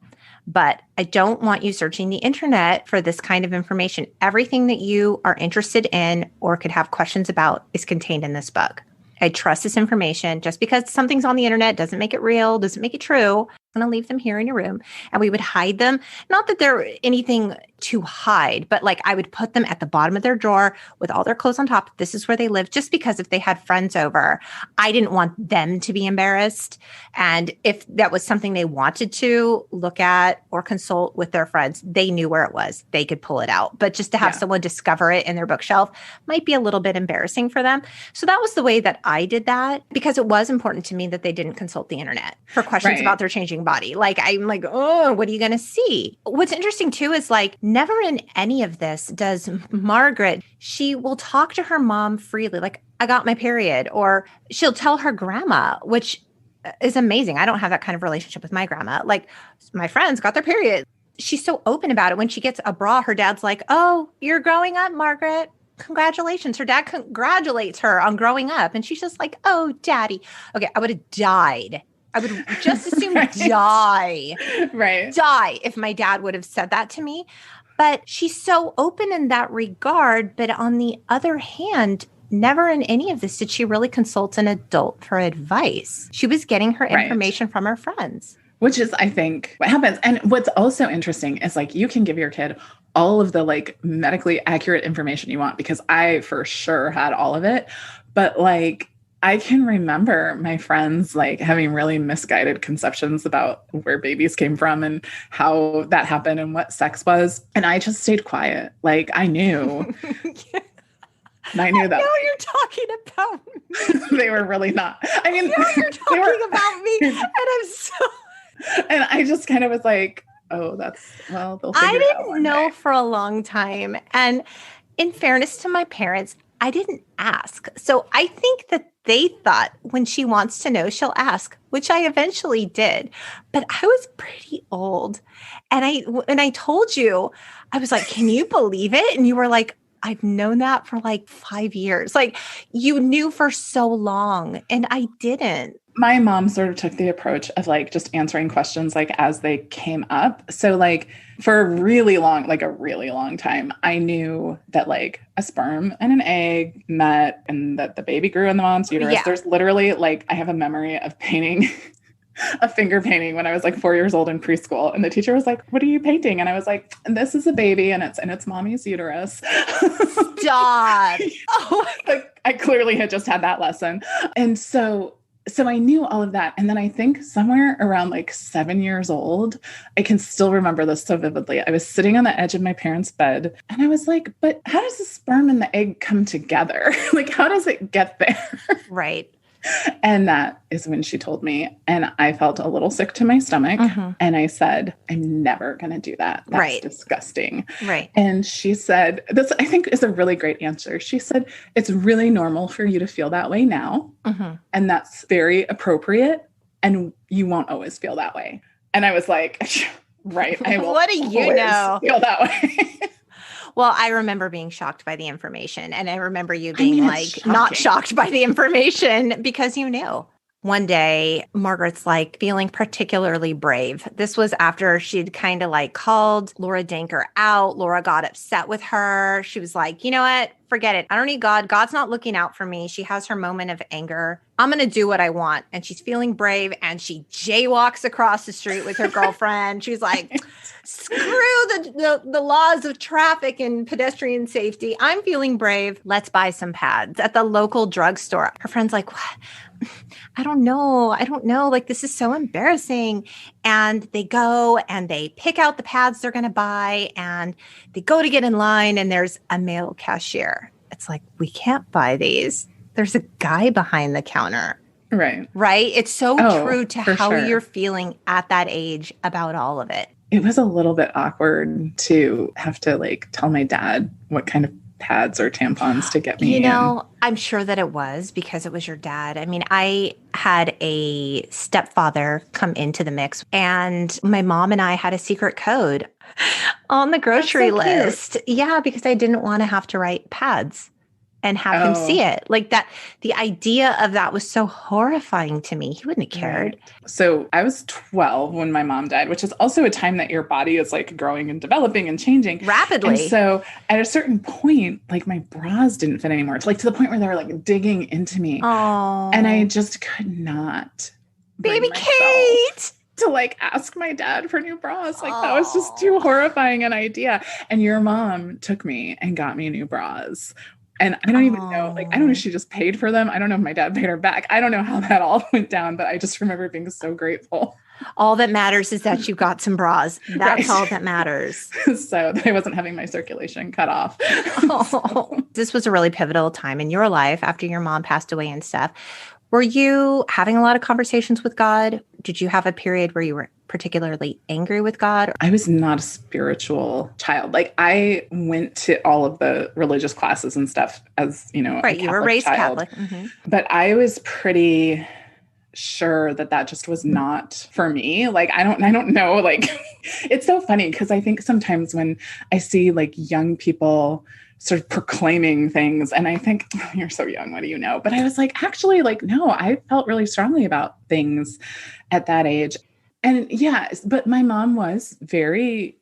But I don't want you searching the internet for this kind of information. Everything that you are interested in or could have questions about is contained in this book. I trust this information. Just because something's on the internet doesn't make it real, doesn't make it true. I'm going to leave them here in your room. And we would hide them. Not that they're anything to hide, but like I would put them at the bottom of their drawer with all their clothes on top. This is where they live, just because if they had friends over, I didn't want them to be embarrassed. And if that was something they wanted to look at or consult with their friends, they knew where it was. They could pull it out. But just to have someone discover it in their bookshelf might be a little bit embarrassing for them. So that was the way that I did that, because it was important to me that they didn't consult the internet for questions about their changing body. Like, I'm like, oh, what are you going to see? What's interesting too is like never in any of this does Margaret, she will talk to her mom freely. Like, I got my period, or she'll tell her grandma, which is amazing. I don't have that kind of relationship with my grandma. Like, my friends got their period. She's so open about it. When she gets a bra, her dad's like, oh, you're growing up, Margaret. Congratulations. Her dad congratulates her on growing up. And she's just like, oh, daddy. Okay, I would have died. I would just as soon die if my dad would have said that to me. But she's so open in that regard. But on the other hand, never in any of this did she really consult an adult for advice. She was getting her information from her friends. Which is, I think, what happens. And what's also interesting is like, you can give your kid all of the like medically accurate information you want, because I for sure had all of it. But like, I can remember my friends like having really misguided conceptions about where babies came from and how that happened and what sex was. And I just stayed quiet. Like I knew. And I knew that. No, you're talking about me. They were really not. I mean, no, you're talking about me. And I'm so. And I just kind of was like, oh, they'll figure it out. I didn't know for a long time. And in fairness to my parents, I didn't ask. So I think that they thought when she wants to know, she'll ask, which I eventually did. But I was pretty old. And I told you, I was like, can you believe it? And you were like, I've known that for like 5 years. Like you knew for so long and I didn't. My mom sort of took the approach of like just answering questions like as they came up. So like for a really long time, I knew that like a sperm and an egg met and that the baby grew in the mom's uterus. Yeah. There's literally like, I have a memory of painting a finger painting when I was like 4 years old in preschool. And the teacher was like, what are you painting? And I was like, this is a baby and it's in its mommy's uterus. Stop. Oh my like, I clearly had just had that lesson. And so I knew all of that. And then I think somewhere around like 7 years old, I can still remember this so vividly. I was sitting on the edge of my parents' bed and I was like, but how does the sperm and the egg come together? Like, how does it get there? Right. And that is when she told me, and I felt a little sick to my stomach. Mm-hmm. And I said, I'm never going to do that. That's disgusting. Right. And she said, this I think is a really great answer. She said, it's really normal for you to feel that way now. Mm-hmm. And that's very appropriate. And you won't always feel that way. And I was like, right. I will what do you know? Feel that way. Well, I remember being shocked by the information. And I remember you being not shocked by the information because you knew. One day, Margaret's like feeling particularly brave. This was after she'd kind of like called Laura Danker out. Laura got upset with her. She was like, you know what? Forget it. I don't need God. God's not looking out for me. She has her moment of anger. I'm going to do what I want. And she's feeling brave and she jaywalks across the street with her girlfriend. She's like, screw the laws of traffic and pedestrian safety. I'm feeling brave. Let's buy some pads at the local drugstore. Her friend's like, what? I don't know. Like, this is so embarrassing. And they go and they pick out the pads they're going to buy and they go to get in line and there's a male cashier. It's like, we can't buy these. There's a guy behind the counter. Right. Right. It's so true to how you're feeling at that age about all of it. It was a little bit awkward to have to like tell my dad what kind of pads or tampons to get me. You know, I'm sure that it was because it was your dad. I mean, I had a stepfather come into the mix and my mom and I had a secret code on the grocery list. Yeah, because I didn't want to have to write pads and have him see it. Like that, the idea of that was so horrifying to me. He wouldn't have cared. Right. So I was 12 when my mom died, which is also a time that your body is like growing and developing and changing rapidly. And so at a certain point, like my bras didn't fit anymore. It's like to the point where they were like digging into me. Oh. And I just could not. Baby Cate! To like ask my dad for new bras. Like that was just too horrifying an idea. And your mom took me and got me new bras. And I don't even know, like, I don't know if she just paid for them. I don't know if my dad paid her back. I don't know how that all went down, but I just remember being so grateful. All that matters is that you got some bras. That's all that matters. So that I wasn't having my circulation cut off. This was a really pivotal time in your life after your mom passed away and stuff. Were you having a lot of conversations with God? Did you have a period where you were particularly angry with God? I was not a spiritual child. Like I went to all of the religious classes and stuff as, you know, right. You were raised child. Catholic. Mm-hmm. But I was pretty sure that just was not for me. Like, I don't know. Like, it's so funny because I think sometimes when I see like young people sort of proclaiming things and I think, oh, you're so young, what do you know? But I was like, actually, like, no, I felt really strongly about things at that age. And yeah, but my mom was very,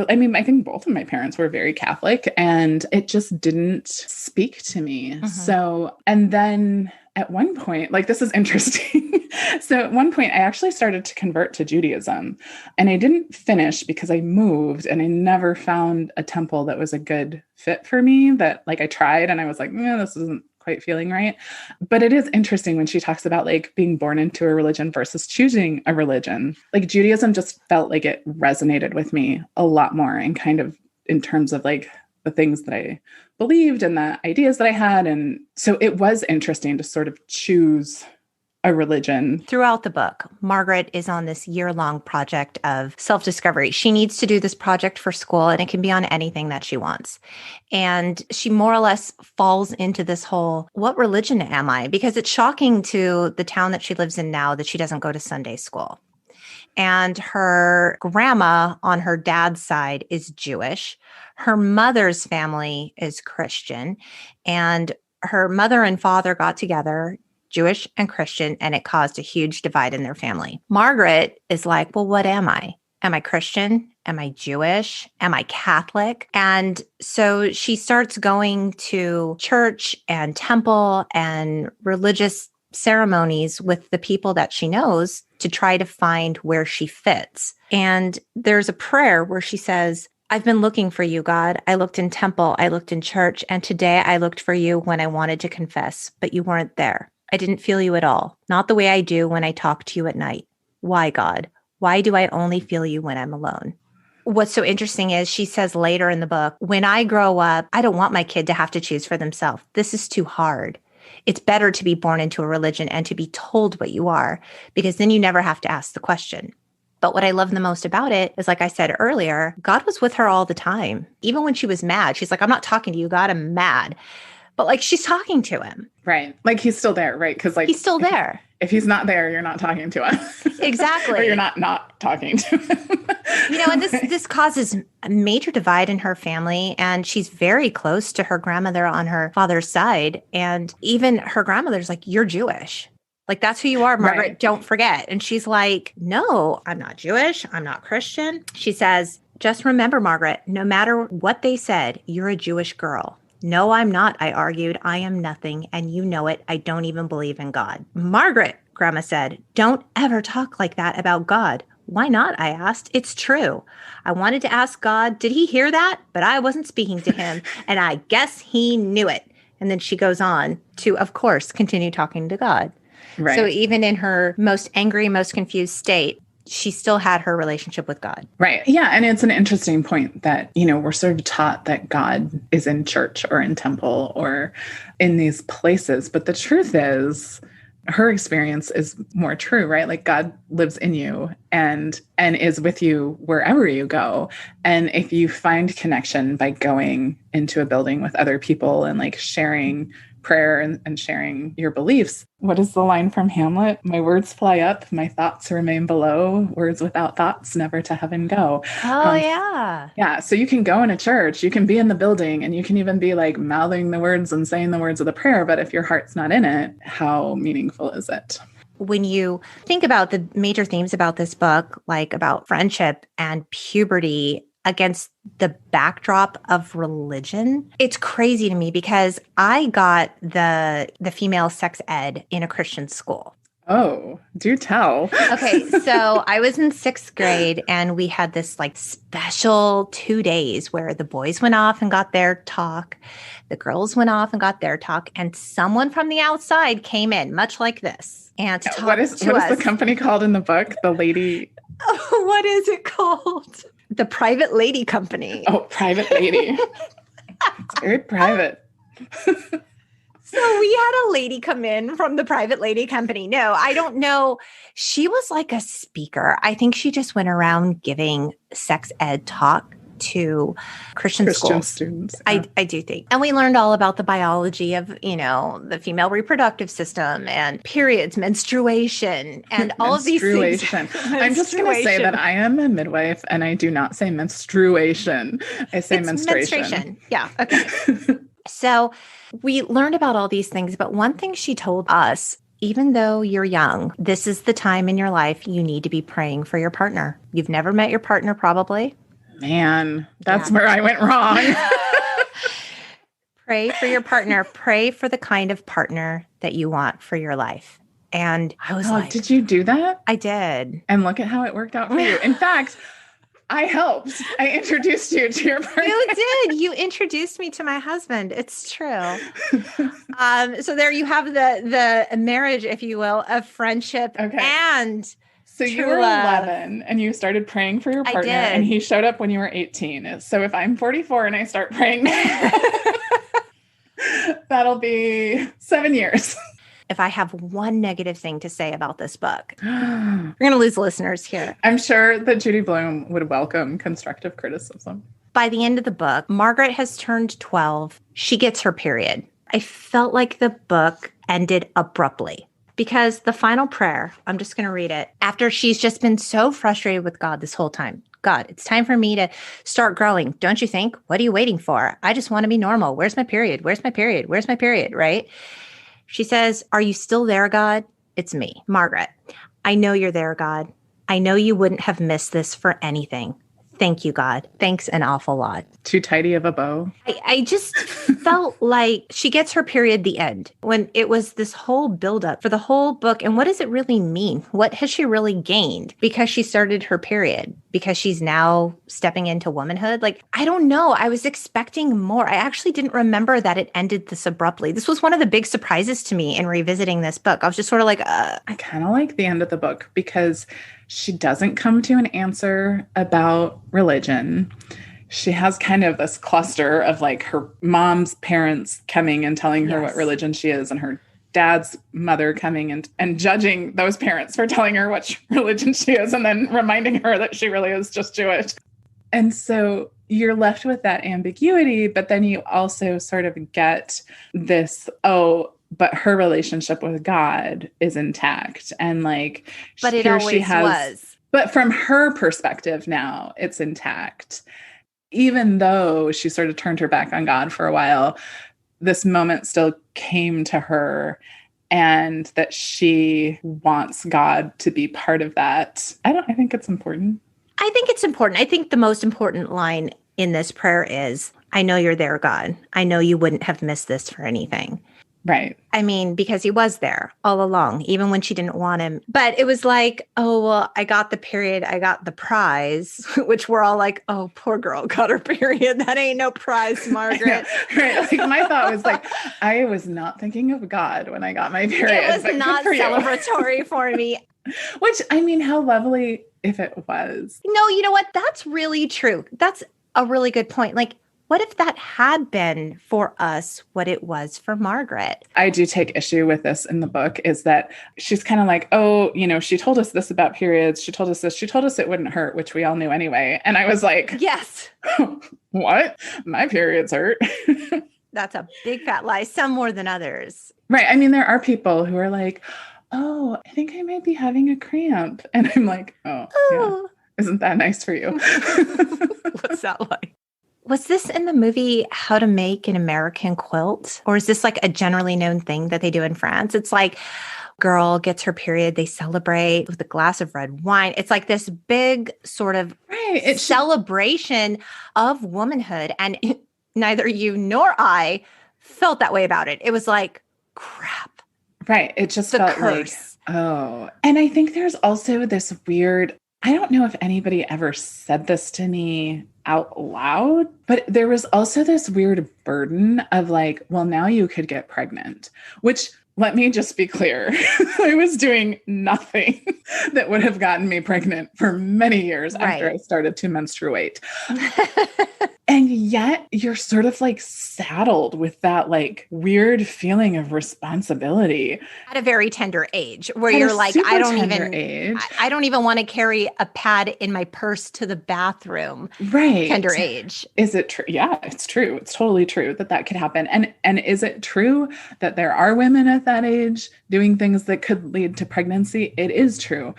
I mean, I think both of my parents were very Catholic and it just didn't speak to me. Mm-hmm. So, and then at one point, like, this is interesting. So at one point I actually started to convert to Judaism and I didn't finish because I moved and I never found a temple that was a good fit for me that like I tried and I was like, this isn't quite feeling right. But it is interesting when she talks about like being born into a religion versus choosing a religion. Like Judaism just felt like it resonated with me a lot more and kind of in terms of like the things that I believed and the ideas that I had. And so it was interesting to sort of choose a religion. Throughout the book, Margaret is on this year-long project of self-discovery. She needs to do this project for school, and it can be on anything that she wants. And she more or less falls into this whole, what religion am I? Because it's shocking to the town that she lives in now that she doesn't go to Sunday school. And her grandma on her dad's side is Jewish. Her mother's family is Christian. And her mother and father got together, Jewish and Christian, and it caused a huge divide in their family. Margaret is like, well, what am I? Am I Christian? Am I Jewish? Am I Catholic? And so she starts going to church and temple and religious ceremonies with the people that she knows to try to find where she fits. And there's a prayer where she says, I've been looking for you, God. I looked in temple, I looked in church, and today I looked for you when I wanted to confess, but you weren't there. I didn't feel you at all, not the way I do when I talk to you at night. Why, God? Why do I only feel you when I'm alone? What's so interesting is she says later in the book, when I grow up, I don't want my kid to have to choose for themselves. This is too hard. It's better to be born into a religion and to be told what you are, because then you never have to ask the question. But what I love the most about it is, like I said earlier, God was with her all the time. Even when she was mad, she's like, I'm not talking to you, God, I'm mad. But like, she's talking to him. Right. Like he's still there, right? Because like he's still there. If he's not there, you're not talking to him. Exactly. Or you're not talking to him. And this causes a major divide in her family. And she's very close to her grandmother on her father's side. And even her grandmother's like, you're Jewish. Like, that's who you are, Margaret. Right. Don't forget. And she's like, no, I'm not Jewish. I'm not Christian. She says, just remember, Margaret, no matter what they said, you're a Jewish girl. No, I'm not, I argued. I am nothing, and you know it. I don't even believe in God. Margaret, Grandma said, don't ever talk like that about God. Why not? I asked. It's true. I wanted to ask God, did he hear that? But I wasn't speaking to him, and I guess he knew it. And then she goes on to, of course, continue talking to God. Right. So even in her most angry, most confused state, she still had her relationship with God. Right. Yeah. And it's an interesting point that, we're sort of taught that God is in church or in temple or in these places. But the truth is, her experience is more true, right? Like God lives in you and is with you wherever you go. And if you find connection by going into a building with other people and like sharing prayer and sharing your beliefs. What is the line from Hamlet? My words fly up, my thoughts remain below. Words without thoughts never to heaven go. Oh, yeah. Yeah. So you can go in a church, you can be in the building, and you can even be like mouthing the words and saying the words of the prayer. But if your heart's not in it, how meaningful is it? When you think about the major themes about this book, like about friendship and puberty against the backdrop of religion, it's crazy to me because I got the female sex ed in a Christian school. Oh, do tell. Okay, so I was in 6th grade and we had this like special 2 days where the boys went off and got their talk, the girls went off and got their talk, and someone from the outside came in, much like this, and to talk what is the company called in the book? The lady. What is it called? The Private Lady Company. Oh, Private Lady. It's very private. So we had a lady come in from the Private Lady Company. No, I don't know. She was like a speaker. I think she just went around giving sex ed talk to Christian schools. Students. Yeah. I do think. And we learned all about the biology of, the female reproductive system and periods, menstruation, and all of these things. I'm just going to say that I am a midwife and I do not say menstruation. I say menstruation. Yeah. Okay. So we learned about all these things, but one thing she told us, even though you're young, this is the time in your life you need to be praying for your partner. You've never met your partner, probably. Man, that's where I went wrong. Pray for your partner. Pray for the kind of partner that you want for your life. And I was like, did you do that? I did. And look at how it worked out for you. In fact, I helped. I introduced you to your partner. You did. You introduced me to my husband. It's true. So there you have the marriage, if you will, of friendship and so you were 11 and you started praying for your partner and he showed up when you were 18. So if I'm 44 and I start praying, that'll be 7 years. If I have one negative thing to say about this book, we're going to lose listeners here. I'm sure that Judy Bloom would welcome constructive criticism. By the end of the book, Margaret has turned 12. She gets her period. I felt like the book ended abruptly because the final prayer, I'm just going to read it, after she's just been so frustrated with God this whole time. God, it's time for me to start growing. Don't you think? What are you waiting for? I just want to be normal. Where's my period? Where's my period? Where's my period? Right? She says, are you still there, God? It's me, Margaret. I know you're there, God. I know you wouldn't have missed this for anything. Thank you, God. Thanks an awful lot. Too tidy of a bow. I just felt like she gets her period the end when it was this whole buildup for the whole book. And what does it really mean? What has she really gained because she started her period? Because she's now stepping into womanhood? Like, I don't know. I was expecting more. I actually didn't remember that it ended this abruptly. This was one of the big surprises to me in revisiting this book. I was just sort of like, I kind of like the end of the book because she doesn't come to an answer about religion. She has kind of this cluster of like her mom's parents coming and telling her what religion she is, and her dad's mother coming and judging those parents for telling her what religion she is, and then reminding her that she really is just Jewish. And so you're left with that ambiguity, but then you also sort of get this, but her relationship with God is intact. And like, but it always was. But from her perspective now, it's intact. Even though she sort of turned her back on God for a while, this moment still came to her, and that she wants God to be part of that. I think it's important. I think it's important. I think the most important line in this prayer is, I know you're there, God. I know you wouldn't have missed this for anything. Right. I mean, because he was there all along, even when she didn't want him. But it was like, oh, well, I got the period. I got the prize, which we're all like, oh, poor girl got her period. That ain't no prize, Margaret. Right. Like my thought was like, I was not thinking of God when I got my period. It was not celebratory for me. Which, I mean, how lovely if it was. No, you know what? That's really true. That's a really good point. Like, what if that had been for us what it was for Margaret? I do take issue with this in the book is that she's kind of like, oh, you know, she told us this about periods. She told us this. She told us it wouldn't hurt, which we all knew anyway. And I was like, yes. What? My periods hurt. That's a big fat lie. Some more than others. Right. I mean, there are people who are like, oh, I think I might be having a cramp. And I'm like, oh. Yeah. Isn't that nice for you? What's that like? Was this in the movie How to Make an American Quilt? Or is this like a generally known thing that they do in France? It's like girl gets her period, they celebrate with a glass of red wine. It's like this big sort of celebration of womanhood. And neither you nor I felt that way about it. It was like, crap. Right. It just felt curse. Like, oh. And I think there's also this weird, I don't know if anybody ever said this to me out loud, but there was also this weird burden of like, well, now you could get pregnant, which let me just be clear. I was doing nothing that would have gotten me pregnant for many years after I started to menstruate. And yet you're sort of like saddled with that like weird feeling of responsibility at a very tender age where you're like, I don't even want to carry a pad in my purse to the bathroom. Right. Tender age. Is it true? Yeah, it's true. It's totally true that could happen. And is it true that there are women at that age doing things that could lead to pregnancy? It is true.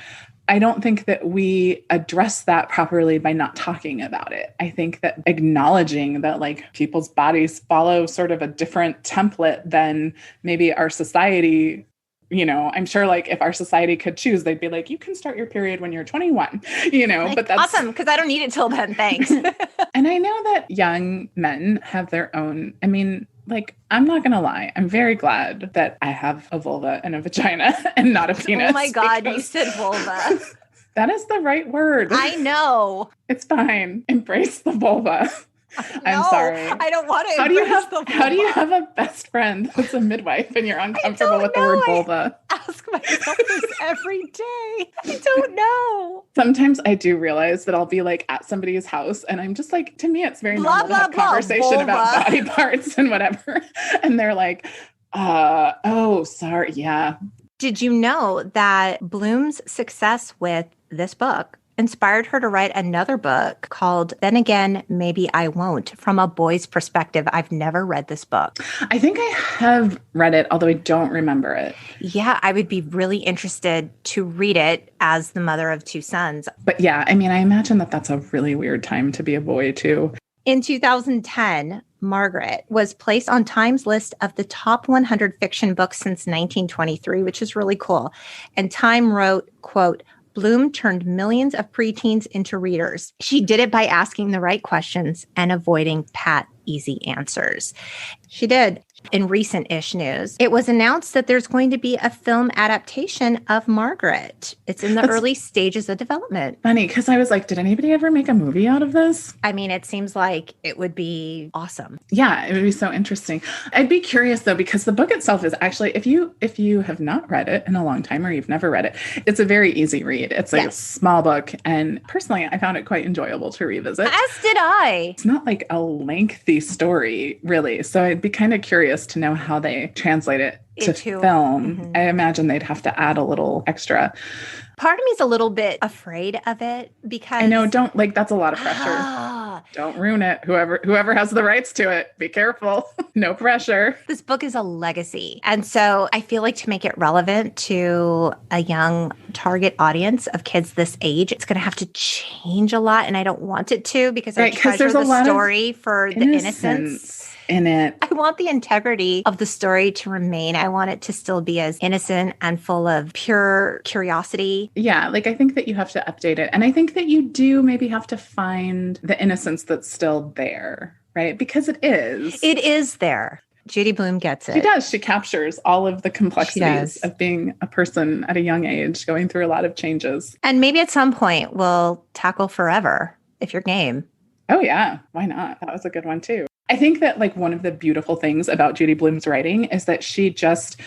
I don't think that we address that properly by not talking about it. I think that acknowledging that like people's bodies follow sort of a different template than maybe our society, you know, I'm sure like if our society could choose, they'd be like, you can start your period when you're 21, you know, like, but that's awesome. Cause I don't need it till then. Thanks. And I know that young men have their own, I mean, like, I'm not going to lie. I'm very glad that I have a vulva and a vagina and not a penis. Oh my God, you said vulva. That is the right word. I know. It's fine. Embrace the vulva. I'm sorry. I don't want to. How do you have a best friend that's a midwife and you're uncomfortable with the word vulva? I ask myself this every day. I don't know. Sometimes I do realize that I'll be like at somebody's house and I'm just like, to me, it's very normal to have conversation about body parts and whatever. And they're like, oh, sorry. Yeah. Did you know that Bloom's success with this book inspired her to write another book called Then Again, Maybe I Won't, from a boy's perspective? I've never read this book. I think I have read it, although I don't remember it. Yeah, I would be really interested to read it as the mother of two sons. But yeah, I mean, I imagine that that's a really weird time to be a boy too. In 2010, Margaret was placed on Time's list of the top 100 fiction books since 1923, which is really cool. And Time wrote, quote, Bloom turned millions of preteens into readers. She did it by asking the right questions and avoiding pat, easy answers. She did. In recent-ish news, it was announced that there's going to be a film adaptation of Margaret. It's in the early stages of development. Funny, because I was like, did anybody ever make a movie out of this? I mean, it seems like it would be awesome. Yeah, it would be so interesting. I'd be curious, though, because the book itself is actually, if you have not read it in a long time or you've never read it, it's a very easy read. It's like a small book. And personally, I found it quite enjoyable to revisit. As did I. It's not like a lengthy story, really. So I'd be kind of curious to know how they translate it to film. Mm-hmm. I imagine they'd have to add a little extra. Part of me is a little bit afraid of it because I know, that's a lot of pressure. Don't ruin it. Whoever has the rights to it, be careful. No pressure. This book is a legacy. And so I feel like to make it relevant to a young target audience of kids this age, it's going to have to change a lot. And I don't want it to because I treasure the story for the innocence in it. I want the integrity of the story to remain. I want it to still be as innocent and full of pure curiosity. Yeah, like I think that you have to update it. And I think that you do maybe have to find the innocence that's still there. right? Because it is. It is there. Judy Bloom gets it. She does. She captures all of the complexities of being a person at a young age, going through a lot of changes. And maybe at some point we'll tackle Forever, if you're game. Oh, yeah. Why not? That was a good one, too. I think that like one of the beautiful things about Judy Bloom's writing is that she just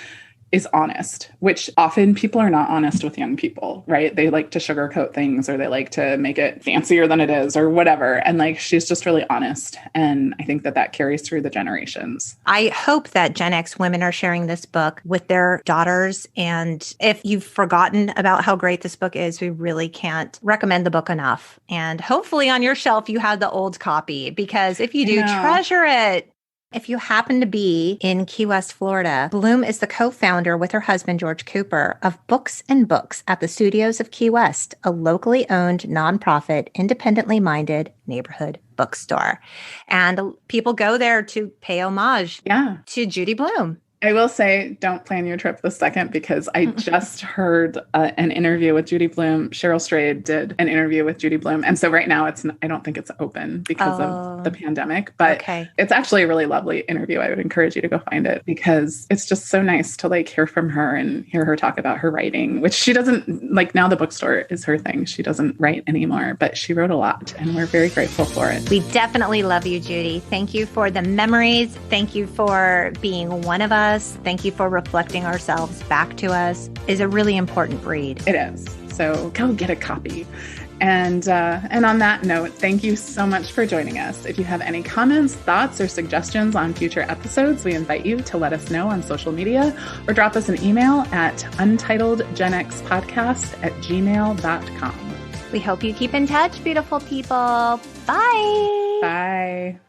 is honest, which often people are not honest with young people, right? They like to sugarcoat things or they like to make it fancier than it is or whatever. And like, she's just really honest. And I think that that carries through the generations. I hope that Gen X women are sharing this book with their daughters. And if you've forgotten about how great this book is, we really can't recommend the book enough. And hopefully on your shelf, you have the old copy, because if you do, treasure it. If you happen to be in Key West, Florida, Bloom is the co-founder with her husband, George Cooper, of Books and Books at the Studios of Key West, a locally owned, nonprofit, independently minded neighborhood bookstore. And people go there to pay homage to Judy Bloom. I will say, don't plan your trip this second, because I just heard an interview with Judy Bloom. Cheryl Strayed did an interview with Judy Bloom. And so right now I don't think it's open because of the pandemic, but it's actually a really lovely interview. I would encourage you to go find it, because it's just so nice to like hear from her and hear her talk about her writing, which she doesn't like. Now the bookstore is her thing. She doesn't write anymore, but she wrote a lot and we're very grateful for it. We definitely love you, Judy. Thank you for the memories. Thank you for being one of us. Thank you for reflecting ourselves back to us. Is a really important read. It is. So go get a copy. And on that note, thank you so much for joining us. If you have any comments, thoughts, or suggestions on future episodes, we invite you to let us know on social media or drop us an email at untitledgenxpodcast@gmail.com. We hope you keep in touch, beautiful people. Bye. Bye.